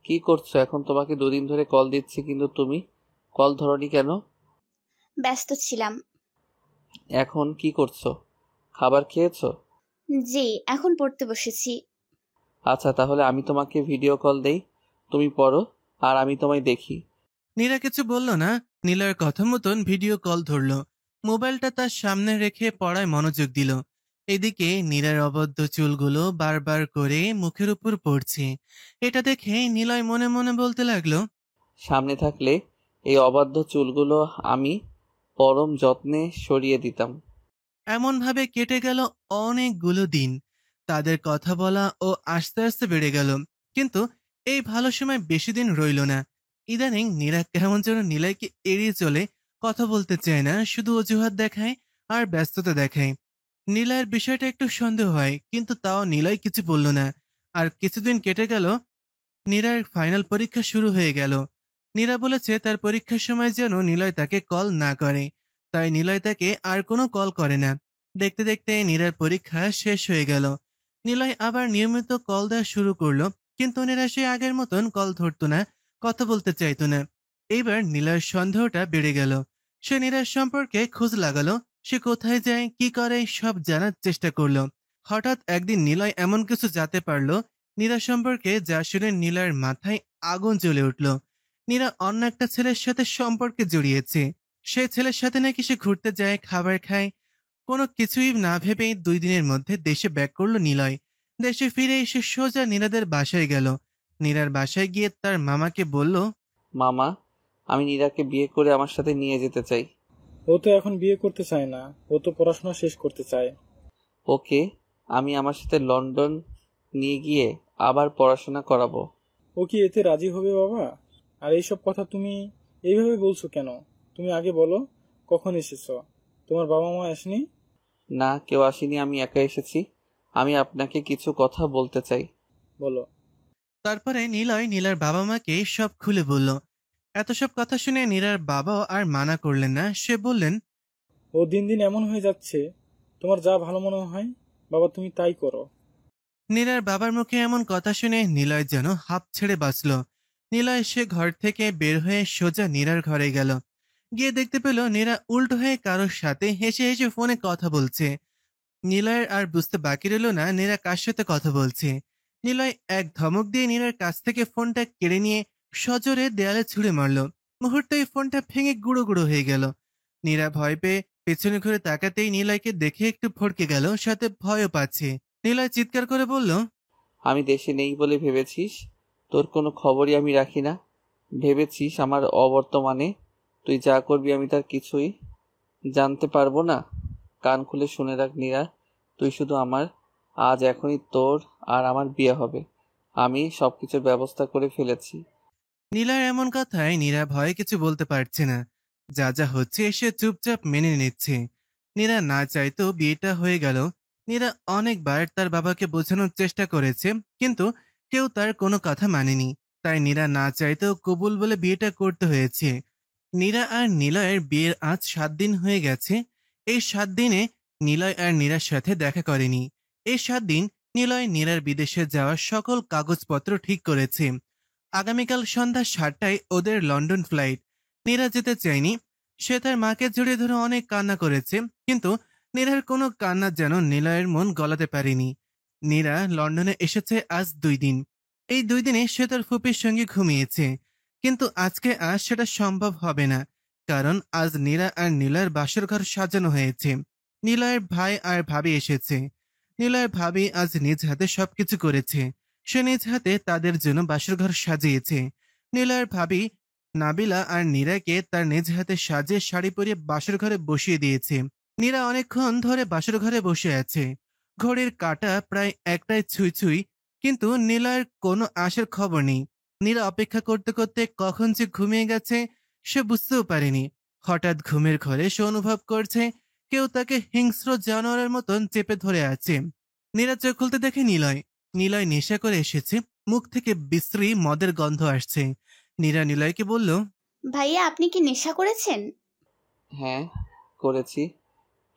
কি করছো এখন? তোমাকে 2 দিন ধরে কল দিচ্ছি, কিন্তু তুমি কল ধরনি কেন? ব্যস্ত ছিলাম। এখন কি করছো? খাবার খেয়েছো? জি, এখন পড়তে বসেছি। আচ্ছা, তাহলে আমি তোমাকে ভিডিও কল দেই, তুমি পড়ো আর আমি তোমায় দেখি। নীরা কিছু বলল না। নিলয়ের কথা মতন ভিডিও কল ধরল। মোবাইলটা তার সামনে রেখে পড়ায় মনোযোগ দিল। এদিকে নীরার অবদ্ধ চুলগুলো বারবার করে মুখের উপর পড়ছে। এটা দেখে নিলয় মনে মনে বলতে লাগলো, সামনে থাকলে এই অবাধ্য চুলগুলো আমি পরম যত্নে সরিয়ে দিতাম। এমনভাবে কেটে গেল অনেকগুলো দিন। তাদের কথা বলা ও আস্তে আস্তে বেড়ে গেল। কিন্তু এই ভালো সময় বেশি দিন রইল না। ইদানিং নীরা কেমন যেন নিলয়কে এড়িয়ে চলে, কথা বলতে চায় না, শুধু অজুহাত দেখায় আর ব্যস্ততা দেখায়। নিলয়ের বিষয়টা একটু সন্দেহ হয়, কিন্তু তাও নিলয় কিছু বলল না। আর কিছুদিন কেটে গেল। নীরার ফাইনাল পরীক্ষা শুরু হয়ে গেল। নীরা বলেছে তার পরীক্ষার সময় যেন নিলয় তাকে কল না করে, তাই নিলয় তাকে আর কোনো কল করে না। দেখতে দেখতে নীরার পরীক্ষা শেষ হয়ে গেল। নিলয় আবার নিয়মিত কল দেওয়া শুরু করলো, কিন্তু নীরা সে আগের মতন কল ধরতো না, কথা বলতে চাইতো না। এইবার নিলয়ের সন্দেহটা বেড়ে গেল। সে নীরার সম্পর্কে খোঁজ লাগালো। সে কোথায় যায়, কি করে, সব জানার চেষ্টা করলো। হঠাৎ একদিন নিলয় এমন কিছু জানতে পারলো নীরা সম্পর্কে, যা শুনে নীলার মাথায় আগুন জ্বলে উঠল। নীরা অন্য একটা ছেলের সাথে সম্পর্কে জড়িয়েছে। সে ছেলের সাথে নাকি সে ঘুরতে যায়, খাবার খায়। কোনো কিছুই না ভেবে 2 দিনের মধ্যে দেশে ব্যাক করলো নিলয়। দেশে ফিরে এসে সোজা নীরাদের বাসায় গেল। নীরার বাসায় গিয়ে তার মামাকে বলল, মামা, আমি নীরাকে বিয়ে করে আমার সাথে নিয়ে যেতে চাই। ও তো এখন বিয়ে করতে চায় না, ও তো পড়াশোনা শেষ করতে চায়। ওকে, আমি আমার সাথে লন্ডন নিয়ে গিয়ে আবার পড়াশোনা করাবো। ও কি এতে রাজি হবে বাবা? আর এইসব কথা তুমি এইভাবে বলছো কেন? তুমি আগে বলো, কখন এসেছো? তোমার বাবা মা আসেনি? না, কেউ আসেনি, আমি একা এসেছি। আমি আপনাকে কিছু কথা বলতে চাই। বলো। তারপরে নিলয় নীলার বাবা মাকে সব খুলে বলল। এত সব কথা শুনে নীরার বাবাও আর মানা করলেন না। সে বললেন, ও দিন দিন এমন হয়ে যাচ্ছে, তোমার যা ভালো মনে হয় বাবা তুমি তাই করো। নীলার বাবার মুখে এমন কথা শুনে নিলয় যেন হাঁপ ছেড়ে বাঁচল। নিলয় সে ঘর থেকে বের হয়ে সোজা নীরার ঘরে গেল। গিয়ে দেখতে পেল নীরা উল্টো হয়ে কারোর সাথে হেসে হেসে ফোনে কথা বলছে। নিলয়ের আর বুঝতে বাকি রইল না নীরা কার সাথে কথা বলছে। নিলয় এক ধমক দিয়ে নীরার কাছ থেকে ফোনটা কেড়ে নিয়ে সজোরে দেয়ালে ছুঁড়ে মারল। মুহূর্তেই ফোনটা ভেঙে গুঁড়ো গুঁড়ো হয়ে গেল। নীরা ভয় পেয়ে পেছনে ঘুরে তাকাতেই নিলয়কে দেখে একটু ভড়কে গেল, সাথে ভয়ও পাচ্ছে। নিলয় চিৎকার করে বলল, আমি দেশে নেই বলে ভেবেছিস? তোর কোনো খবরই আমি রাখি না? ভেবেছিস আমার অবর্তমানে তুই যা করবি আমি তার কিছুই জানতে পারবো না? কান খুলে শুনে রাখ নীরা, তুই শুধু আমার। আজ এখনই তোর আর আমার বিয়ে হবে। আমি সবকিছুর ব্যবস্থা করে ফেলেছি। নীলার এমন কথায় নীরা ভয়ে কিছু বলতে পারছে না। যা যা হচ্ছে সে চুপচাপ মেনে নিচ্ছে। নীরা না চাইতেও বিয়েটা হয়ে গেল। নীরা অনেকবার তার বাবাকে বোঝানোর চেষ্টা করেছে, কিন্তু কেউ তার কোনো কথা মানেনি, তাই নীরা না চাইতেও কবুল বলে বিয়েটা করতে হয়েছে। নীরা আর নিলয়ের বিয়ের আজ 7 দিন হয়ে গেছে। এই 7 দিনে নিলয় আর নীরার সাথে দেখা করেনি। এই 7 দিন নিলয় নীরার বিদেশে যাওয়ার সকল কাগজপত্র ঠিক করেছে। আগামীকাল সন্ধ্যা 7টায় ওদের লন্ডন ফ্লাইট। নীরা যেতে চায়নি। সে তার মাকে জড়িয়ে ধরে অনেক কান্না করেছে, কিন্তু নীরার কোনো কান্না যেন নিলয়ের মন গলাতে পারেনি। নীরা লন্ডনে এসেছে আজ 2 দিন। এই 2 দিনে সে তার ফুপির সঙ্গে ঘুমিয়েছে, কিন্তু আজকে আর সেটা সম্ভব হবে না, কারণ আজ নীরা আর নিলয়ের বাসর ঘর সাজানো হয়েছে। নিলয়ের ভাই আর ভাবি এসেছে। নিলয়ের ভাবি আজ নিজ হাতে সবকিছু করেছে। সে নিজ হাতে তাদের জন্য বাসর ঘর সাজিয়েছে। নিলয়ের ভাবি নাবিলা আর নীরাকে তার নিজ হাতে সাজিয়ে শাড়ি পরিয়ে বাসর ঘরে বসিয়ে দিয়েছে। নীরা অনেকক্ষণ ধরে বাসর ঘরে বসে আছে। ঘড়ির কাঁটা প্রায় 1টায় ছুঁই ছুঁই, কিন্তু নিলয়ের কোনো আসার খবর নেই। নীরা অপেক্ষা করতে করতে কখন যে ঘুমিয়ে গেছে সে বুঝতেও পারেনি। হঠাৎ ঘুমের ঘরে সে অনুভব করছে কেউ তাকে হিংস্র জানোয়ারের মতন চেপে ধরে আছে। নীরা চোখ খুলতে দেখে নিলয়। নিলয় নেশা করে এসেছে, মুখ থেকে বিশ্রী মদের গন্ধ আসছে। নীরা নিলয়কে বলল, ভাইয়া আপনি কি নেশা করেছেন? হ্যাঁ, করেছি।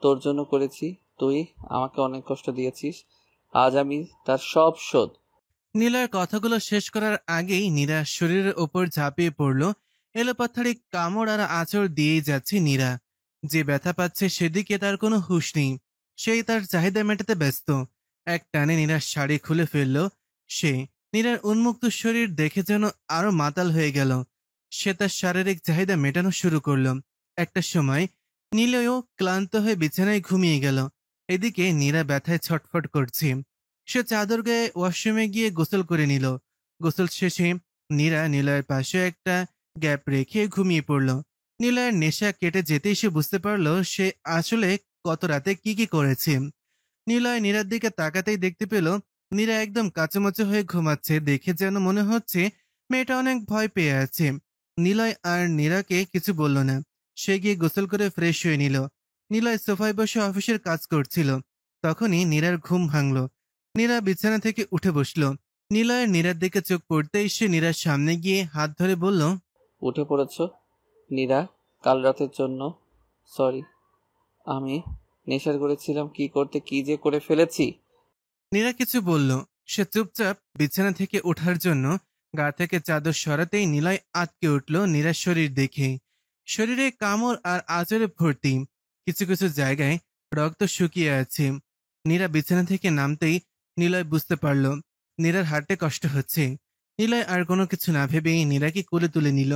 তোর জন্য করেছি। তুই আমাকে অনেক কষ্ট দিয়েছিস, আজ আমি তার সব শোধ। নিলয়ের কথাগুলো শেষ করার আগেই নীরা শরীরের ওপর ঝাঁপিয়ে পড়ল। এলোপাথারি কামড় আর আঁচড় দিয়েই যাচ্ছে নীরা। যে ব্যথা পাচ্ছে সেদিকে তার কোনো হুঁশ নেই। সেই তার চাহিদা মেটাতে ব্যস্ত। এক টানে নীরার শাড়ি খুলে ফেলল সে। নীরার উন্মুক্ত শরীর দেখে যেন আরো মাতাল হয়ে গেল। সে তার শারীরিক চাহিদা মেটানো শুরু করল। একটা সময় নীলয়ও ক্লান্ত হয়ে বিছানায় ঘুমিয়ে গেল। এদিকে নীরা ব্যথায় ছটফট করছে। সে চাদর গায়ে ওয়াশরুমে গিয়ে গোসল করে নিল। গোসল শেষে নীরা নিলয়ের পাশে একটা গ্যাপ রেখে ঘুমিয়ে পড়ল। নিলয়ের নেশা কেটে যেতেই সে বুঝতে পারল সে আসলে কত রাতে কি করেছে। নিলয় নীরার দিকে তাকাতেই দেখতে পেল নীরা একদম কাঁচামাচা হয়ে ঘুমাচ্ছে। দেখে যেন মনে হচ্ছে মেয়েটা অনেক ভয় পেয়ে আছে। নিলয় আর নীরাকে কিছু বলল না। সে গিয়ে গোসল করে ফ্রেশ হয়ে নিল। নিলয় সোফায় বসে অফিসের কাজ করছিল। তখনই নীরার ঘুম ভাঙল। নীরা বিছানা থেকে উঠে বসল। নিলয়ের নীরার দিকে চোখ পড়তেই সে নীরার সামনে গিয়ে হাত ধরে বলল, উঠে পড়েছ নীরা? কাল রাতের জন্য সরি। আমি নেশার করেছিলাম, কি করতে কি যে করে ফেলেছি। নীরা কিছু বলল। সে চুপচাপ বিছানা থেকে ওঠার জন্য গা থেকে চাদর সরাতেই নিলয় আটকে উঠল নীরার শরীর দেখে। শরীরে কামড় আর আঁচড়ে ভর্তি। কিছু কিছু জায়গায় রক্ত শুকিয়ে আছে। নীরা বিছানা থেকে নামতেই নিলয় বুঝতে পারল নীরার হাঁটতে কষ্ট হচ্ছে। নিলয় আর কোনো কিছু না ভেবেই নীরাকে কোলে তুলে নিল।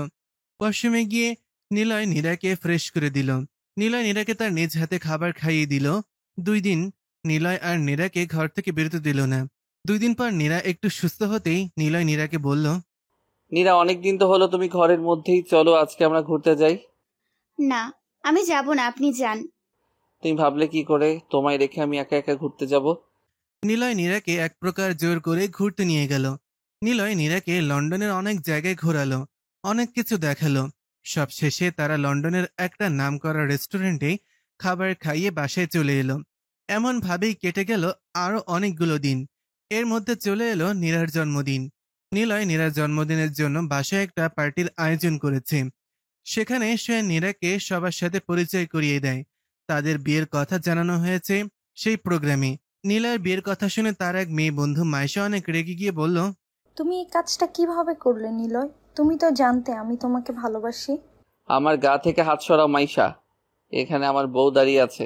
ওয়াশরুমে গিয়ে নিলয় নীরাকে ফ্রেশ করে দিল। নিলয় নীরাকে তার নিজ হাতে খাবার খাইয়ে দিল। 2 দিন নিলয় আর নীরাকে ঘর থেকে বেরোতে দিল না। 2 দিন পর নীরা একটু সুস্থ হতেই নিলয় নীরাকে বলল, নীরা, অনেক দিন তো হলো তুমি ঘরের মধ্যেই, চলো আজকে আমরা ঘুরতে যাই। না, আমি যাব না, আপনি যান। তুমি ভাবলে কি করে তোমায় রেখে আমি একা একা ঘুরতে যাব? নিলয় নীরাকে এক প্রকার জোর করে ঘুরতে নিয়ে গেল। নিলয় নীরাকে লন্ডনের অনেক জায়গায় ঘোরালো, অনেক কিছু দেখালো। সবশেষে তারা লন্ডনের একটা নামকরা রেস্টুরেন্টে খাবার খাইয়ে বাসায় চলে এলো। এমন ভাবেই কেটে গেল আরো অনেকগুলো দিন। এর মধ্যে চলে এলো নীরার জন্মদিন। নিলয় নীরার জন্মদিনের জন্য বাসায় একটা পার্টির আয়োজন করেছে। সেখানে সে নীরাকে সবার সাথে পরিচয় করিয়ে দেয়। তাদের বিয়ের কথা জানানো হয়েছে সেই প্রোগ্রামে। নীলয়ের বিয়ের কথা শুনে তার এক মেয়ে বন্ধু মাইশা অনেক রেগে গিয়ে বলল, তুমি এই কাজটা কিভাবে করলে নিলয়? তুমি তো জানতে আমি তোমাকে ভালোবাসি। আমার গা থেকে হাত সরাও মাইশা। এখানে আমার বউ দাঁড়িয়ে আছে,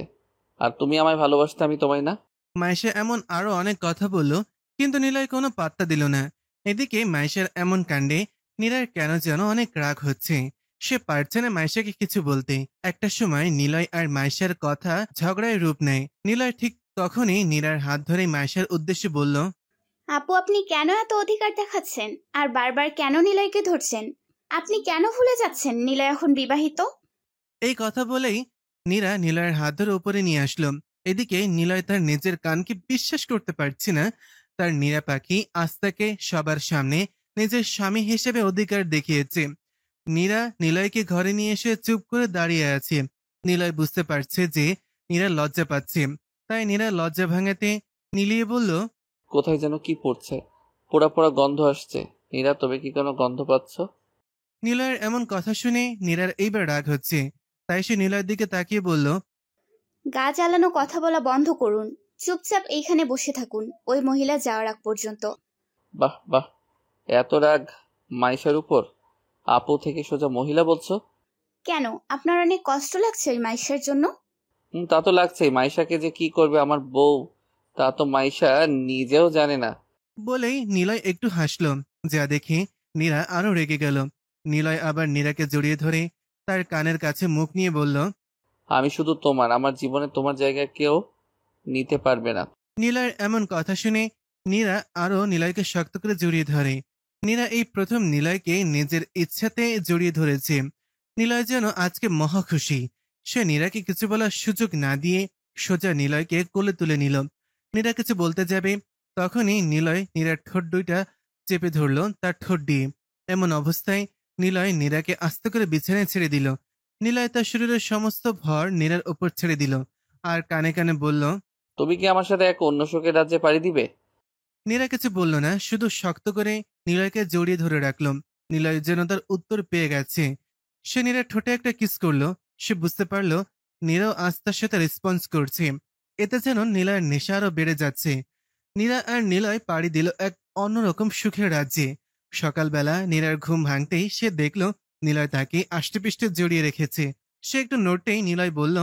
আর তুমি আমায় ভালোবাসতে, আমি তোমায় না। মাইশা এমন আরো অনেক কথা বলল, কিন্তু নিলয় কোনো পাত্তা দিল না। এদিকে মাইশার এমন কাণ্ডে নীরার কেন যেন অনেক রাগ হচ্ছে। সে পারছে না মাইশাকে কিছু বলতে। একটা সময় নিলয় আর মাইশার কথা ঝগড়ায় রূপ নেয়। নিলয় ঠিক তখনই নীরার হাত ধরে মাইশার উদ্দেশ্যে বলল, আপু আপনি কেন এত অধিকার দেখাচ্ছেন আর বারবার কেন নিলয়কে ধরছেন? আপনি কেন ভুলে যাচ্ছেন নিলয় এখন বিবাহিত? এই কথা বলেই নীরা নিলয়ের হাত ধরে উপরে নিয়ে আসলো। এদিকে নিলয় তার নিজের কানকে বিশ্বাস করতে পারছে না। তার নীরা পাখি আজ তাকে সবার সামনে নিজের স্বামী হিসেবে অধিকার দেখিয়েছে। নীরা নিলয়কে ঘরে নিয়ে এসে চুপ করে দাঁড়িয়ে আছে। নিলয় বুঝতে পারছে যে নীরা লজ্জা পাচ্ছে, তাই নীরা লজ্জা ভাঙাতে নিলিয়ে বলল, কোথায় যেন কি পড়ছে, পোড়া পোড়া গন্ধ আসছে। নীরা, তবে কি কোনো গন্ধ পাচ্ছ? নিলয়ের এমন কথা শুনে নীরার এইবার রাগ হচ্ছে, তাই সে নিলয়ের দিকে তাকিয়ে বলল, গা জ্বালানো কথা বলা বন্ধ করুন। চুপচাপ এইখানে বসে থাকুন ওই মহিলা যাওয়ার আগ পর্যন্ত। বাহ বাহ, এত রাগ মাইশার উপর? আপু থেকে সোজা মহিলা বলছো? কেন, আপনার অনেক কষ্ট লাগছে ওই মাইশার জন্য? তা তো লাগছেই। মাইশাকে যে কি করবে আমার বউ, তা তো মাইশা নিজেও জানে না। বলেই নিলয় একটু হাসল, যা দেখে নীরা আরো রেগে গেল। নিলয় আবার নীরাকে জড়িয়ে ধরে তার কানের কাছে মুখ নিয়ে বলল, আমি শুধু তোমার, আমার জীবনে তোমার জায়গা কেউ নিতে পারবে না। নিলয়ের এমন কথা শুনে নীরা আরো নিলয়কে শক্ত করে জড়িয়ে ধরে। নীরা এই প্রথম নিলয়কে নিজের ইচ্ছাতে জড়িয়ে ধরেছে। নিলয় যেন আজকে মহা খুশি। সে নীরাকে কিছু বলার সুযোগ না দিয়ে সোজা নিলয়কে কোলে তুলে নিল। নীরা কিছু বলতে যাবে, তখনই নিলয় নীরার ঠোঁট দুইটা চেপে ধরল তার ঠোঁট দিয়ে। এমন অবস্থায় নিলয় নীরাকে আস্তে করে বিছানায় ছেড়ে দিল। নিলয় তার শরীরের সমস্ত ভর নীরার ওপর ছেড়ে দিল আর কানে কানে বলল, তুমি কি আমার সাথে এক অন্য শোকের রাজ্যে পাড়ি দিবে? নীরা কিছু বলল না, শুধু শক্ত করে নিলয়কে জড়িয়ে ধরে রাখল। নিলয় যেন তার উত্তর পেয়ে গেছে। সে নীরার ঠোঁটে একটা কিস করলো। সে বুঝতে পারলো নীরাও আজ তার সাথে রেসপন্স করছে। এতে যেন নিলয়ের নেশা আরো বেড়ে যাচ্ছে। নীরা আর নিলয় পাড়ি দিল এক অন্যরকম সুখের রাজ্যে। সকালবেলা নীরার ঘুম ভাঙতেই সে দেখল নিলয় তাকে আষ্টেপৃষ্টে জড়িয়ে রেখেছে। সে একটু নড়তেই নিলয় বলল,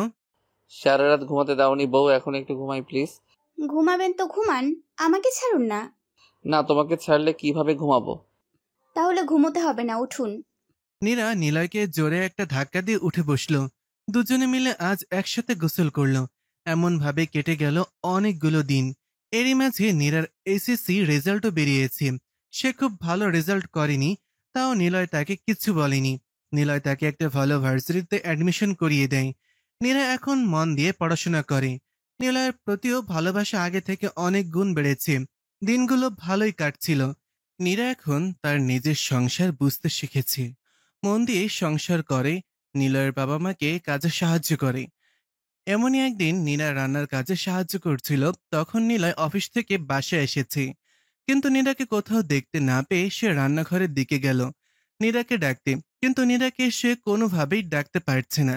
সারা রাত ঘুমাতে দাওনি বউ, এখন একটু ঘুমাই প্লিজ। ঘুমাবেন তো ঘুমান, আমাকে ছাড়ুন না। না, তোমাকে ছাড়লে কিভাবে ঘুমাবো? তাহলে ঘুমোতে হবে না, উঠুন। নীরা নিলয়কে জোরে একটা ধাক্কা দিয়ে উঠে বসল। দুজনে মিলে আজ একসাথে গোসল করলো। এমন ভাবে কেটে গেল অনেকগুলো দিন। এরই মাঝে নীরার এসএসসি রেজাল্টও বেরিয়েছে। সে খুব ভালো রেজাল্ট করেনি, তাও নিলয় তাকে কিছু বলেনি। নিলয় তাকে একটা ভালো ভার্সিটিতে অ্যাডমিশন করিয়ে দেয়। নীরা এখন মন দিয়ে পড়াশোনা করে। নিলয়ের প্রতিও ভালোবাসা আগে থেকে অনেক গুণ বেড়েছে। দিনগুলো ভালোই কাটছিল। নীরা এখন তার নিজের সংসার বুঝতে শিখেছে। মন দিয়ে সংসার করে, নিলয়ের বাবা মাকে কাজে সাহায্য করে। এমনই একদিন নীরা রান্নার কাজে সাহায্য করছিল, তখন নিলয় অফিস থেকে বাসায় এসেছে। কিন্তু নীরাকে কোথাও দেখতে না পেয়ে সে রান্নাঘরের দিকে গেল নীরাকে ডাকতে, কিন্তু নীরাকে সে কোনোভাবেই ডাকতে পারছে না,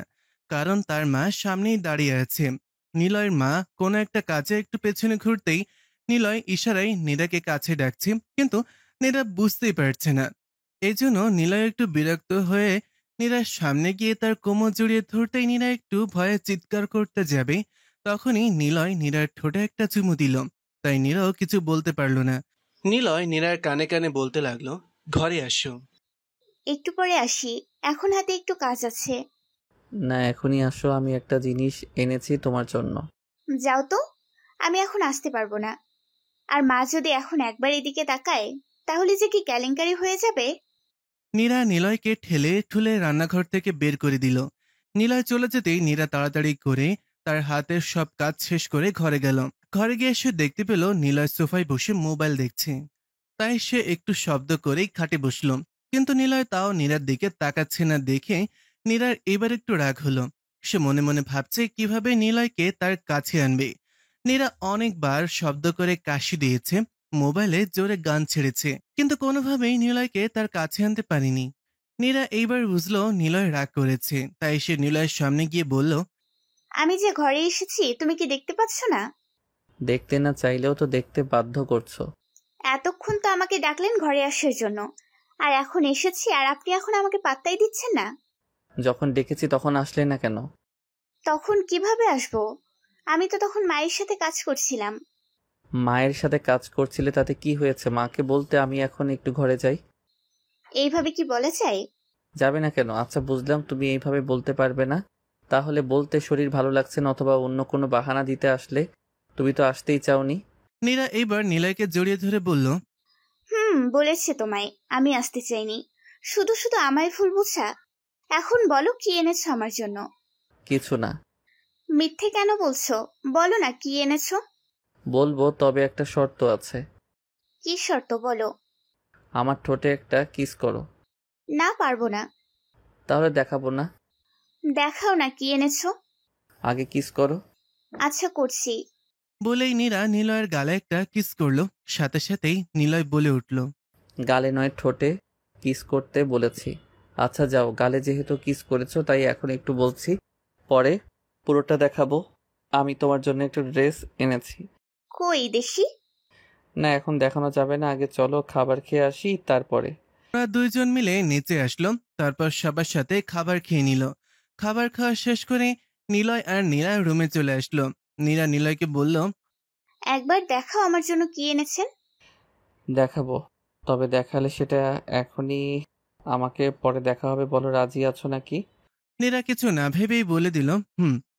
কারণ তার মা সামনেই দাঁড়িয়ে আছে। নিলয়ের মা কোনো একটা কাজে একটু পেছনে ঘুরতেই নিলয় ইশারায় নীরাকে কাছে ডাকছে, কিন্তু নীরা বুঝতেই পারছে না। এই জন্য নিলয় একটু বিরক্ত হয়ে নীরার সামনে গিয়ে তার কোমর জড়িয়ে ধরতেই নীরা একটু ভয়ে চিৎকার করতে যাবে, তখনই নিলয় নীরার ঠোঁটে একটা চুমু দিল। তাই নীরাও কিছু বলতে পারল না। নিলয় নীরার কানে কানে বলতে লাগলো, ঘরে আসো। একটু পরে আসি, এখন হাতে একটু কাজ আছে। না, এখনই আসো, আমি একটা জিনিস এনেছি তোমার জন্য। যাও তো, আমি এখন আসতে পারবো না। আর মা যদি এখন একবার এদিকে তাকায়, তাহলে যে কি কেলেঙ্কারি হয়ে যাবে। নীরা নিলয়কে ঠেলে ঠুলে রান্নাঘর থেকে বের করে দিল। নিলয় চলে যেতেই নীরা তাড়াতাড়ি করে তার হাতের সব কাজ শেষ করে ঘরে গেল। ঘরে গিয়ে সে দেখতে পেল নিলয় সোফায় বসে মোবাইল দেখছে। তাই সে একটু শব্দ করেই খাটে বসল, কিন্তু নিলয় তাও নীরার দিকে তাকাচ্ছে না দেখে নীরার এবার একটু রাগ হলো। সে মনে মনে ভাবছে কিভাবে নিলয়কে তার কাছে আনবে। নীরা অনেকবার শব্দ করে কাশি দিয়েছে, মোবাইলে জোরে গান ছেড়েছে, কিন্তু কোনোভাবেই নিলয়কে তার কাছে আনতে পারেনি। নীরা এইবার বুঝলো নিলয় রাগ করেছে, তাই সে নিলয়ের সামনে গিয়ে বলল, আমি যে ঘরে এসেছি তুমি কি দেখতে পাচ্ছ না? দেখতে না চাইলেও তো দেখতে বাধ্য করছো। এতক্ষণ তো আমাকে ডাকলেন ঘরে আসার জন্য, আর এখন এসেছি আর আপনি এখন আমাকে পাত্তাই দিচ্ছেন না। যখন ডেকেছি তখন আসলে না কেন? তখন কিভাবে আসবো? আমি তো তখন মায়ের সাথে কাজ করছিলাম। মায়ের সাথে কাজ করছিলে তাতে কি হয়েছে? মাকে বলতে আমি এখন একটু ঘরে যাই। এইভাবে কি বলা যায়? যাবে না কেন? আচ্ছা, বুঝলাম তুমি এইভাবে বলতে পারবে না। তাহলে বলতে শরীর ভালো লাগছে না অথবা অন্য কোনো বাহানা দিতে আসলে। তুমি তো আসতেই চাওনি। নীরা এইবার নিলয়কে জড়িয়ে ধরে বলল, বলেছে তোমায় আমি আসতে চাইনি, শুধু শুধু আমায় ভুল বুঝা। এখন বলো কি এনেছো আমার জন্য? কিছু না। মিথ্যে কেন বলছো? বলো না কি এনেছো। বলবো, তবে একটা শর্ত আছে। কি শর্ত বলো? আমার ঠোঁটে একটা কিস করো। না, পারবো না। তাহলে দেখাবো না। দেখাও না কি এনেছো। আগে কিস করো। আচ্ছা করছি। বলেই নীরা নিলয়ের গালে একটা কিস করলো। সাথে সাথেই নিলয় বলে উঠল, গালে নয়, ঠোঁটে কিস করতে বলেছি। আচ্ছা যাও, গালে যেহেতু কিস করেছো তাই এখন একটু বলছি, পরে পুরোটা দেখাবো। আমি তোমার জন্য একটা ড্রেস এনেছি। কই দেশি? না, এখন দেখানো যাবে না, আগে চলো খাবার খেয়ে আসি তারপরে। ওরা দুইজন মিলে নিচে আসলো। তারপর সবার সাথে খাবার খেয়ে নিল। খাবার খাওয়া শেষ করে নিলয় আর নীরা রুমে চলে আসলো। নীরা নিলয়কে বলল, একবার দেখাও আমার জন্য কি এনেছেন। দেখাবো, তবে দেখালে সেটা এখনই আমাকে পরে দেখা হবে। বলো, রাজি আছো নাকি? নীরা কিছু না ভেবেই বলে দিল,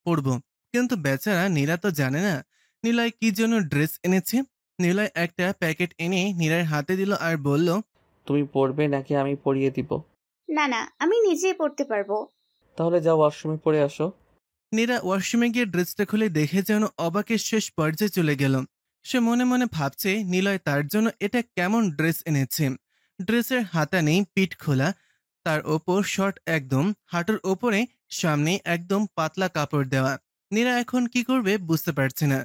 পড়বো। কিন্তু বেচারা নীরা তো জানে না নিলয় কি জন্য ড্রেস এনেছে। নিলয় একটা প্যাকেট এনে নীরার হাতে দিল আর বলল, তুমি পড়বে নাকি আমি পড়িয়ে দিব? না না, আমি নিজেই পড়তে পারবো। তাহলে যাও ওয়াশরুমে পড়ে আসো। নীরা ওয়াশরুমে গিয়ে ড্রেসটা খুলে দেখে যেন অবাকের শেষ পর্যায়ে চলে গেল। সে মনে মনে ভাবছে নিলয় তার জন্য এটা কেমন ড্রেস এনেছে। ড্রেসের হাতা নেই, পিঠ খোলা, তার ওপর শর্ট একদম হাঁটুর ওপরে, সামনে একদম পাতলা কাপড় দেওয়া। নীরা এখন কি করবে বুঝতে পারছে না।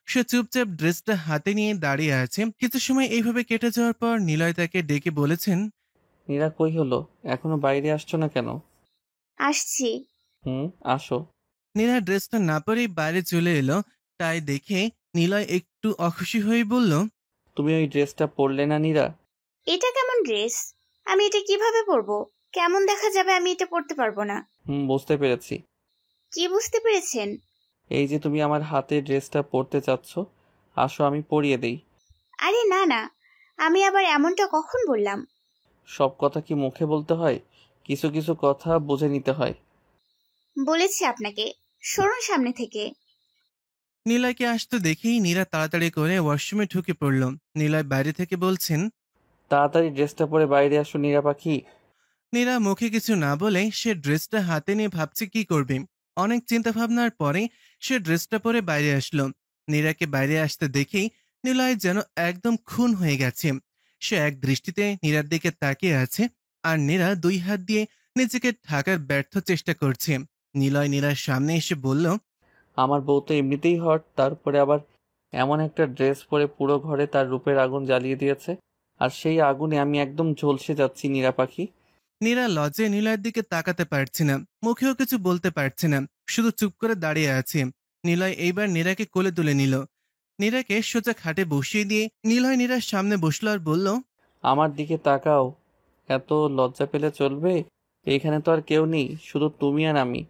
সে চুপচাপ ড্রেসটা হাতে নিয়ে দাঁড়িয়ে আছে। কিছু সময় এইভাবে কেটে যাওয়ার পর নিলয় তাকে ডেকে বলেছেন, নীরা কই হলো, এখনো বাইরে আসছো না কেন? আসছি। আসো। নীরা ড্রেসটা না পরেই বাইরে চলে এলো। তাই দেখে নিলয় একটু অখুশি হয়ে বলল, তুমি ওই ড্রেসটা পরলে না নীরা? এটা কেমন ড্রেস? আমি এটা কিভাবে পরবো? কেমন দেখা যাবে? আমি এটা পরতে পারবো না। বুঝতে পেরেছি। কি বুঝতে পেরেছেন? এই যে তুমি আমার হাতে ড্রেসটা পরতে চাচ্ছ, আসো আমি পরিয়ে দেই। আরে না না, আমি আবার এমনটা কখন বললাম? সব কথা কি মুখে বলতে হয়? কিছু কিছু কথা বুঝে নিতে হয়। বলেছি আপনাকে, সরুন সামনে থেকে। নিলয়কে আসতে দেখেই নীরা তাড়াতাড়ি করে ওয়াশরুমে ঢুকে পড়ল। নিলয় বাইরে থেকে বলছেন, তাড়াতাড়ি ড্রেসটা পরে বাইরে আসো নীরা পাখি। নীরা মুখে কিছু না বলে সে ড্রেসটা হাতে নিয়ে ভাবছে কি করবে। অনেক চিন্তা ভাবনার পরে সে ড্রেসটা পরে বাইরে আসলো। নীরাকে বাইরে আসতে দেখেই নিলয় যেন একদম খুন হয়ে গেছে। সে এক দৃষ্টিতে নীরার দিকে তাকিয়ে আছে আর নীরা দুই হাত দিয়ে নিজেকে ঢাকার ব্যর্থ চেষ্টা করছে। নিলয় নীরার সামনে এসে বলল, আমার বউ তো এমনিতেই হট, তারপরে আবার এমন একটা ড্রেস পরে পুরো ঘরে তার রূপের আগুন জ্বালিয়ে দিয়েছে, আর সেই আগুনে আমি একদম ঝলসে যাচ্ছি নীরা পাখি। নীরা লজ্জায় নিলয়ের দিকে তাকাতে পারছে না, মুখেও কিছু বলতে পারছে না, শুধু চুপ করে দাঁড়িয়ে আছে। নিলয় এইবার নীরাকে কোলে তুলে নিল। নীরাকে সোজা খাটে বসিয়ে দিয়ে নিলয় নীরার সামনে বসলো আর বলল, আমার দিকে তাকাও, এত লজ্জা পেলে চলবে? এইখানে তো আর কেউ নেই, শুধু তুমি আর আমি।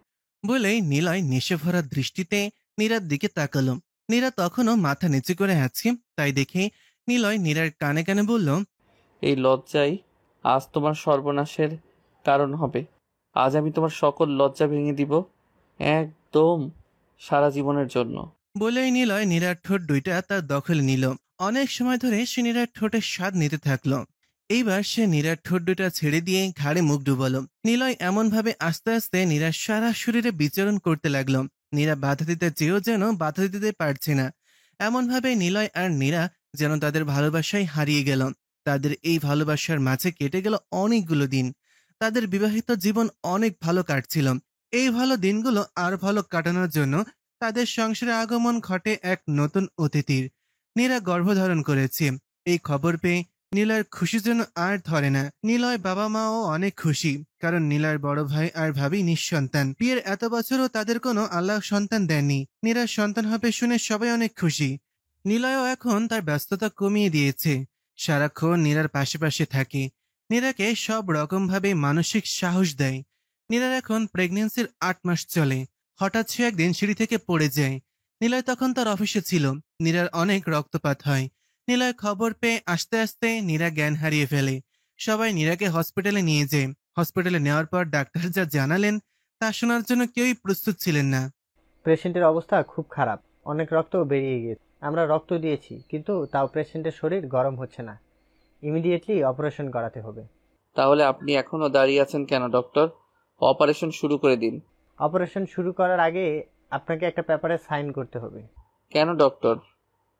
বলেই নিলয় নেশে ভরা দৃষ্টিতে নীরার দিকে তাকালো। নীরা তখনও মাথা নিচু করে আছে। তাই দেখে নিলয় নীরার কানে কানে বলল, এই লজ্জাই আজ তোমার সর্বনাশের কারণ হবে। আজ আমি তোমার সকল লজ্জা ভেঙে দিব, একদম সারা জীবনের জন্য। বলেই নিলয় নীরার ঠোঁট দুইটা তার দখলে নিল। অনেক সময় ধরে সে নীরার ঠোঁটের স্বাদ নিতে থাকলো। এইবার সে নীরার ঠোঁট দুটা ছেড়ে দিয়ে ঘাড়ে মুখ ডুবালো। নিলয় এমন ভাবে আস্তে আস্তে নীরার সারা শরীরে বিচরণ করতে লাগলো। নীরা বাধা দিতে চেয়েও যেন বাধা দিতে পারছে না। এমন ভাবে নিলয় আর নীরা যেন তাদের ভালোবাসায় হারিয়ে গেল। তাদের এই ভালোবাসার মাঝে কেটে গেল অনেকগুলো দিন। তাদের বিবাহিত জীবন অনেক ভালো কাটছিল। এই ভালো দিনগুলো আর ভালো কাটানোর জন্য তাদের সংসারে আগমন ঘটে এক নতুন অতিথির। নীরা গর্ভধারণ করেছে। এই খবর পেয়ে নিলয়ের খুশি যেন আর ধরে না। নিলয় বাবা মাও অনেক খুশি, কারণ নিলয়ের বড় ভাই আর ভাবি নিঃসন্তান। বিয়ের এত বছরও তাদের কোনো আল্লাহ সন্তান দেননি। নীরার সন্তান হবে শুনে সবাই অনেক খুশি। নিলয়ও এখন তার ব্যস্ততা কমিয়ে দিয়েছে। সারাক্ষণ নীরার পাশে পাশে থাকে, নীরাকে সব রকম ভাবে মানসিক সাহস দেয়। নীরার এখন প্রেগনেন্সির 8 মাস চলে। হঠাৎ সে একদিন সিঁড়ি থেকে পড়ে যায়। নিলয় তখন তার অফিসে ছিল। নীরার অনেক রক্তপাত হয়। নিলয় খবর পেয়ে আস্তে আস্তে নীরা জ্ঞান হারিয়ে ফেলে। সবাই নীরাকে হসপিটালে নিয়ে যায়। হসপিটালে নেওয়ার পর ডাক্তার যা জানালেন তা শোনার জন্য কেউই প্রস্তুত ছিলেন না। পেশেন্টের অবস্থা খুব খারাপ, অনেক রক্ত বেরিয়ে গিয়েছে। আমরা রক্ত দিয়েছি, কিন্তু তাও পেশেন্টের শরীর গরম হচ্ছে না। ইমিডিয়েটলি অপারেশন করাতে হবে। তাহলে আপনি এখনো দাঁড়িয়ে আছেন কেন ডক্টর? অপারেশন শুরু করে দিন। অপারেশন শুরু করার আগে আপনাকে একটা পেপারে সাইন করতে হবে। কেন ডক্টর?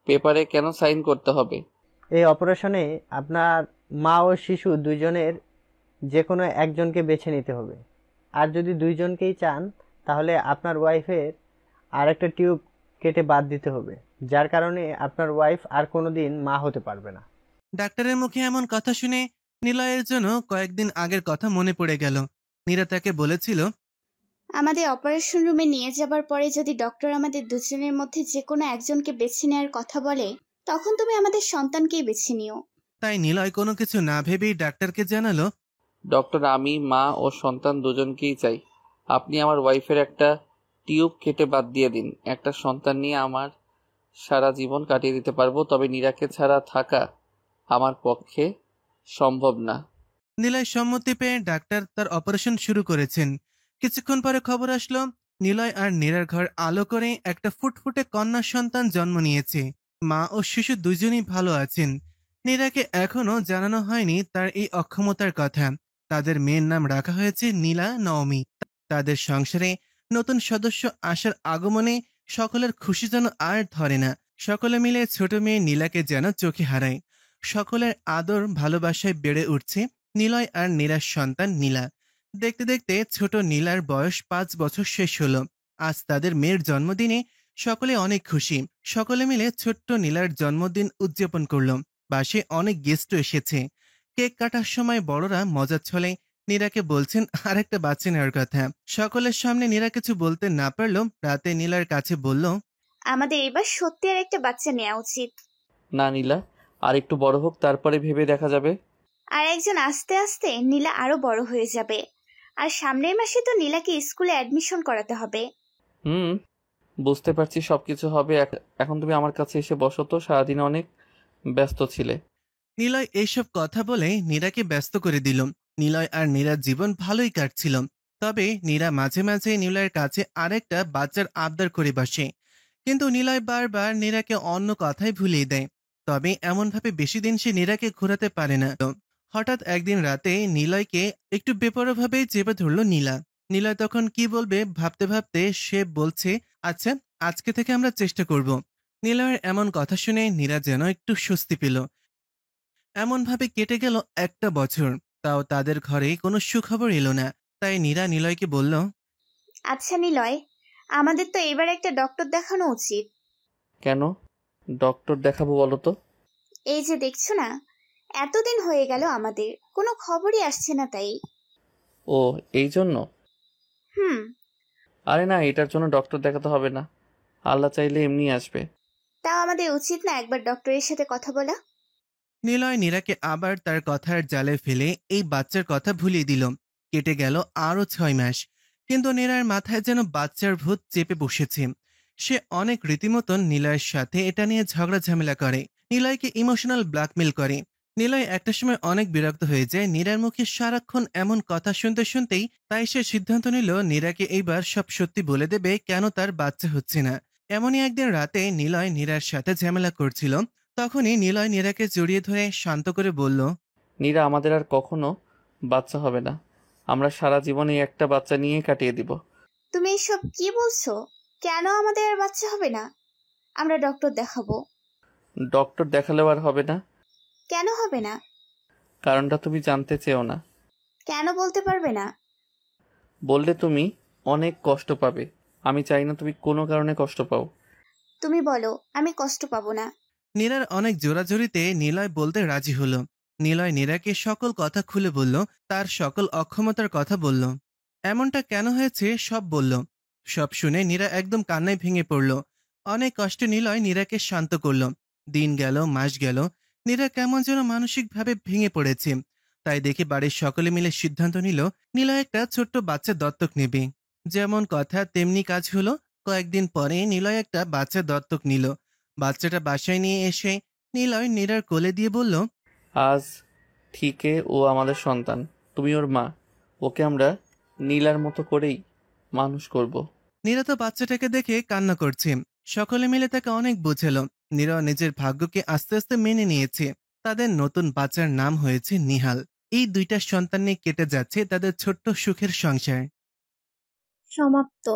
পেপারে কেন সাইন করতে হবে? এই অপারেশনে আপনার মা ও শিশু দুইজনের যে কোনো একজনকে বেছে নিতে হবে। আর যদি দুইজনকেই চান তাহলে আপনার ওয়াইফের আরেকটা টিউব কেটে বাদ দিতে হবে। যার কারণে আপনার ওয়াইফ আর কোনোদিন মা হতে পারবে না। ডাক্তারের মুখে এমন কথা শুনে নিলয়ের জন্য কয়েকদিন আগের কথা মনে পড়ে গেল। নীরা তাকে বলেছিল, আমাদের অপারেশন রুমে নিয়ে যাবার পরে যদি ডক্টর আমাদের দুজনের মধ্যে যে কোনো একজনকে বেছে নেওয়ার কথা বলে, তখন তুমি আমাদের সন্তানকেই বেছে নিও। তাই নিলয় কোনো কিছু না ভেবেই ডাক্তারকে জানালো, ডক্টর, আমি মা ও সন্তান দুজনকেই চাই। আপনি আমার ওয়াইফের একটা টিউব কেটে বাদ দিয়ে দিন। একটা সন্তান নিয়ে আমার সারা জীবন কাটিয়ে দিতে পারবো, তবে নীরাকে ছাড়া থাকা আমার পক্ষে সম্ভব না। নিলয় সম্মতি পেয়ে ডাক্তার তার অপারেশন শুরু করেছেন। কিছুক্ষণ পরে খবর আসলো, নিলয় আর নীরার ঘর আলো করে একটা ফুটফুটে কন্যা সন্তান জন্ম নিয়েছে। মা ও শিশু দুজনই ভালো আছেন। নীরাকে এখনো জানানো হয়নি তার এই অক্ষমতার কথা। তাদের মেয়ের নাম রাখা হয়েছে নীলা নওমি। তাদের সংসারে নতুন সদস্য আসার আগমনে সকলের খুশি যেন আর ধরে না। সকলে মিলে ছোট মেয়ে নীলাকে যেন চোখে হারায়। সকলের আদর ভালোবাসায় বেড়ে উঠছে নিলয় আর নীরার সন্তান নীলা। দেখতে দেখতে ছোট নীলার বয়স 5 বছর শেষ হলো। আজ তাদের মেয়ের জন্মদিনে সকলে অনেক খুশি। সকলে মিলে ছোট্ট নীলার জন্মদিন উদযাপন করলো। বাসে অনেক গেস্টও এসেছে। কেক কাটার সময় বড়রা মজার ছলে নীরাকে বলছেন আরেকটা বাচ্চা নেওয়ার কথা। সকলের সামনে নীরা কিছু বলতে না পারলেও রাতে নীলার কাছে বলল, আমাদের এবার সত্যি আর একটা বাচ্চা নেওয়া উচিত। না নীলা, আর একটু বড় হোক, তারপরে ভেবে দেখা যাবে। আর একজন আস্তে আস্তে নীলা আরো বড় হয়ে যাবে। আর সামনের মাসে তো নীলাকে স্কুলে অ্যাডমিশন করাতে হবে। বুঝতে পারছি সবকিছু হবে। এখন তুমি আমার কাছে এসে বসো তো, সারাদিন অনেক ব্যস্ত ছিলে। নিলয় এইসব কথা বলে নীরাকে ব্যস্ত করে দিল। নিলয় আর নীরার জীবন ভালোই কাটছিল। তবে নীরা মাঝে মাঝে নিলয়ের কাছে আরেকটা বাচ্চার আবদার করে বসে। কিন্তু নিলয় বারবার নীরাকে অন্য কথায় ভুলিয়ে দেয়। তবে এমনভাবে বেশি দিন সে নীরাকে ঘোরাতে পারে না। হঠাৎ একদিন রাতে নিলয়কে একটু বেপরোয়াভাবে চেপে ধরল নীলা। নিলয় তখন কি বলবে ভাবতে ভাবতে সে বলছে, আচ্ছা আজকে থেকে আমরা চেষ্টা করব। নিলয়ের এমন কথা শুনে নীরা যেন একটু স্বস্তি পেল। এমনভাবে কেটে গেল একটা বছর। তাও তাদের ঘরে কোনো সুখবর এলো না। তাই নীরা নিলয়কে বলল, আচ্ছা নিলয়, আমাদের তো এবার একটা ডক্টর দেখানো উচিত। কেন ডক্টর দেখাবো বলো তো? এই যে দেখছো না, এতদিন হয়ে গেল আমাদের কোনো খবরই আসছে না তাই। ও এই জন্য? হুম। আরে না, এটার জন্য ডক্টর দেখাতে হবে না, আল্লাহ চাইলে এমনি আসবে। তাও আমাদের উচিত না একবার ডক্টরের সাথে কথা বলা? নিলয় নীরাকে আবার তার কথার জালে ফেলে এই বাচ্চার কথা ভুলিয়ে দিল। কেটে গেল আরো 6 মাস। কিন্তু নীরার মাথায় যেন বাচ্চার ভূত চেপে বসেছে। সে অনেক রীতিমতন নিলয়ের সাথে এটা নিয়ে ঝগড়া ঝামেলা করে, নিলয়কে ইমোশনাল ব্ল্যাকমেল করে। নিলয় একটা সময় অনেক বিরক্ত হয়ে যায় নীরার মুখে সারাক্ষণ এমন কথা শুনতে শুনতেই। তাই সে সিদ্ধান্ত নিল নীরাকে এইবার সব সত্যি বলে দেবে কেন তার বাচ্চা হচ্ছে না। এমনই একদিন রাতে নিলয় নীরার সাথে ঝামেলা করছিল। তখনই নিলয় নীরাকে জড়িয়ে ধরে শান্ত করে বলল, নীরা, আমাদের আর কখনো বাচ্চা হবে না। আমরা সারা জীবন এই একটা বাচ্চা নিয়ে কাটিয়ে দিব। তুমি এসব কি বলছো? কেন আমাদের আর বাচ্চা হবে না? আমরা ডক্টর দেখাবো। ডক্টর দেখালেও আর হবে না। কেন হবে না? কারণটা তুমি জানতে চেও না। কেন বলতে পারবে না? বললে তুমি অনেক কষ্ট পাবে। আমি চাই না তুমি কোনো কারণে কষ্ট পাও। তুমি বলো, আমি কষ্ট পাবো না। নীরার অনেক জোরাজোরিতে নিলয় বলতে রাজি হলো। নিলয় নীরাকে সকল কথা খুলে বলল, তার সকল অক্ষমতার কথা বলল। এমনটা কেন হয়েছে সব বলল। সব শুনে নীরা একদম কান্নায় ভেঙে পড়ল। অনেক কষ্টে নিলয় নীরাকে শান্ত করল। দিন গেল, মাস গেল, নীরা কেমন যেন মানসিকভাবে ভেঙে পড়েছে। তাই দেখে বাড়ির সকলে মিলে সিদ্ধান্ত নিল নিলয় একটা ছোট্ট বাচ্চা দত্তক নেবে। যেমন কথা তেমনি কাজ হলো। কয়েকদিন পরে নিলয় একটা বাচ্চা দত্তক নিল। বাচ্চাটা বাসায় নিয়ে এসে নিলয় নীরার কোলে দিয়ে বলল, আজ থেকে ও আমাদের সন্তান, তুমি ওর মা। ওকে আমরা নীলার মতো করেই মানুষ করব। নীরা তো বাচ্চাটাকে দেখে কান্না করছে। সকলে মিলে তাকে অনেক বোঝালো। নীরা নিজের ভাগ্যকে আস্তে আস্তে মেনে নিয়েছে। তাদের নতুন বাচ্চার নাম হয়েছে নিহাল। এই 2টা সন্তান নিয়ে কেটে যাচ্ছে তাদের ছোট্ট সুখের সংসার। সমাপ্ত।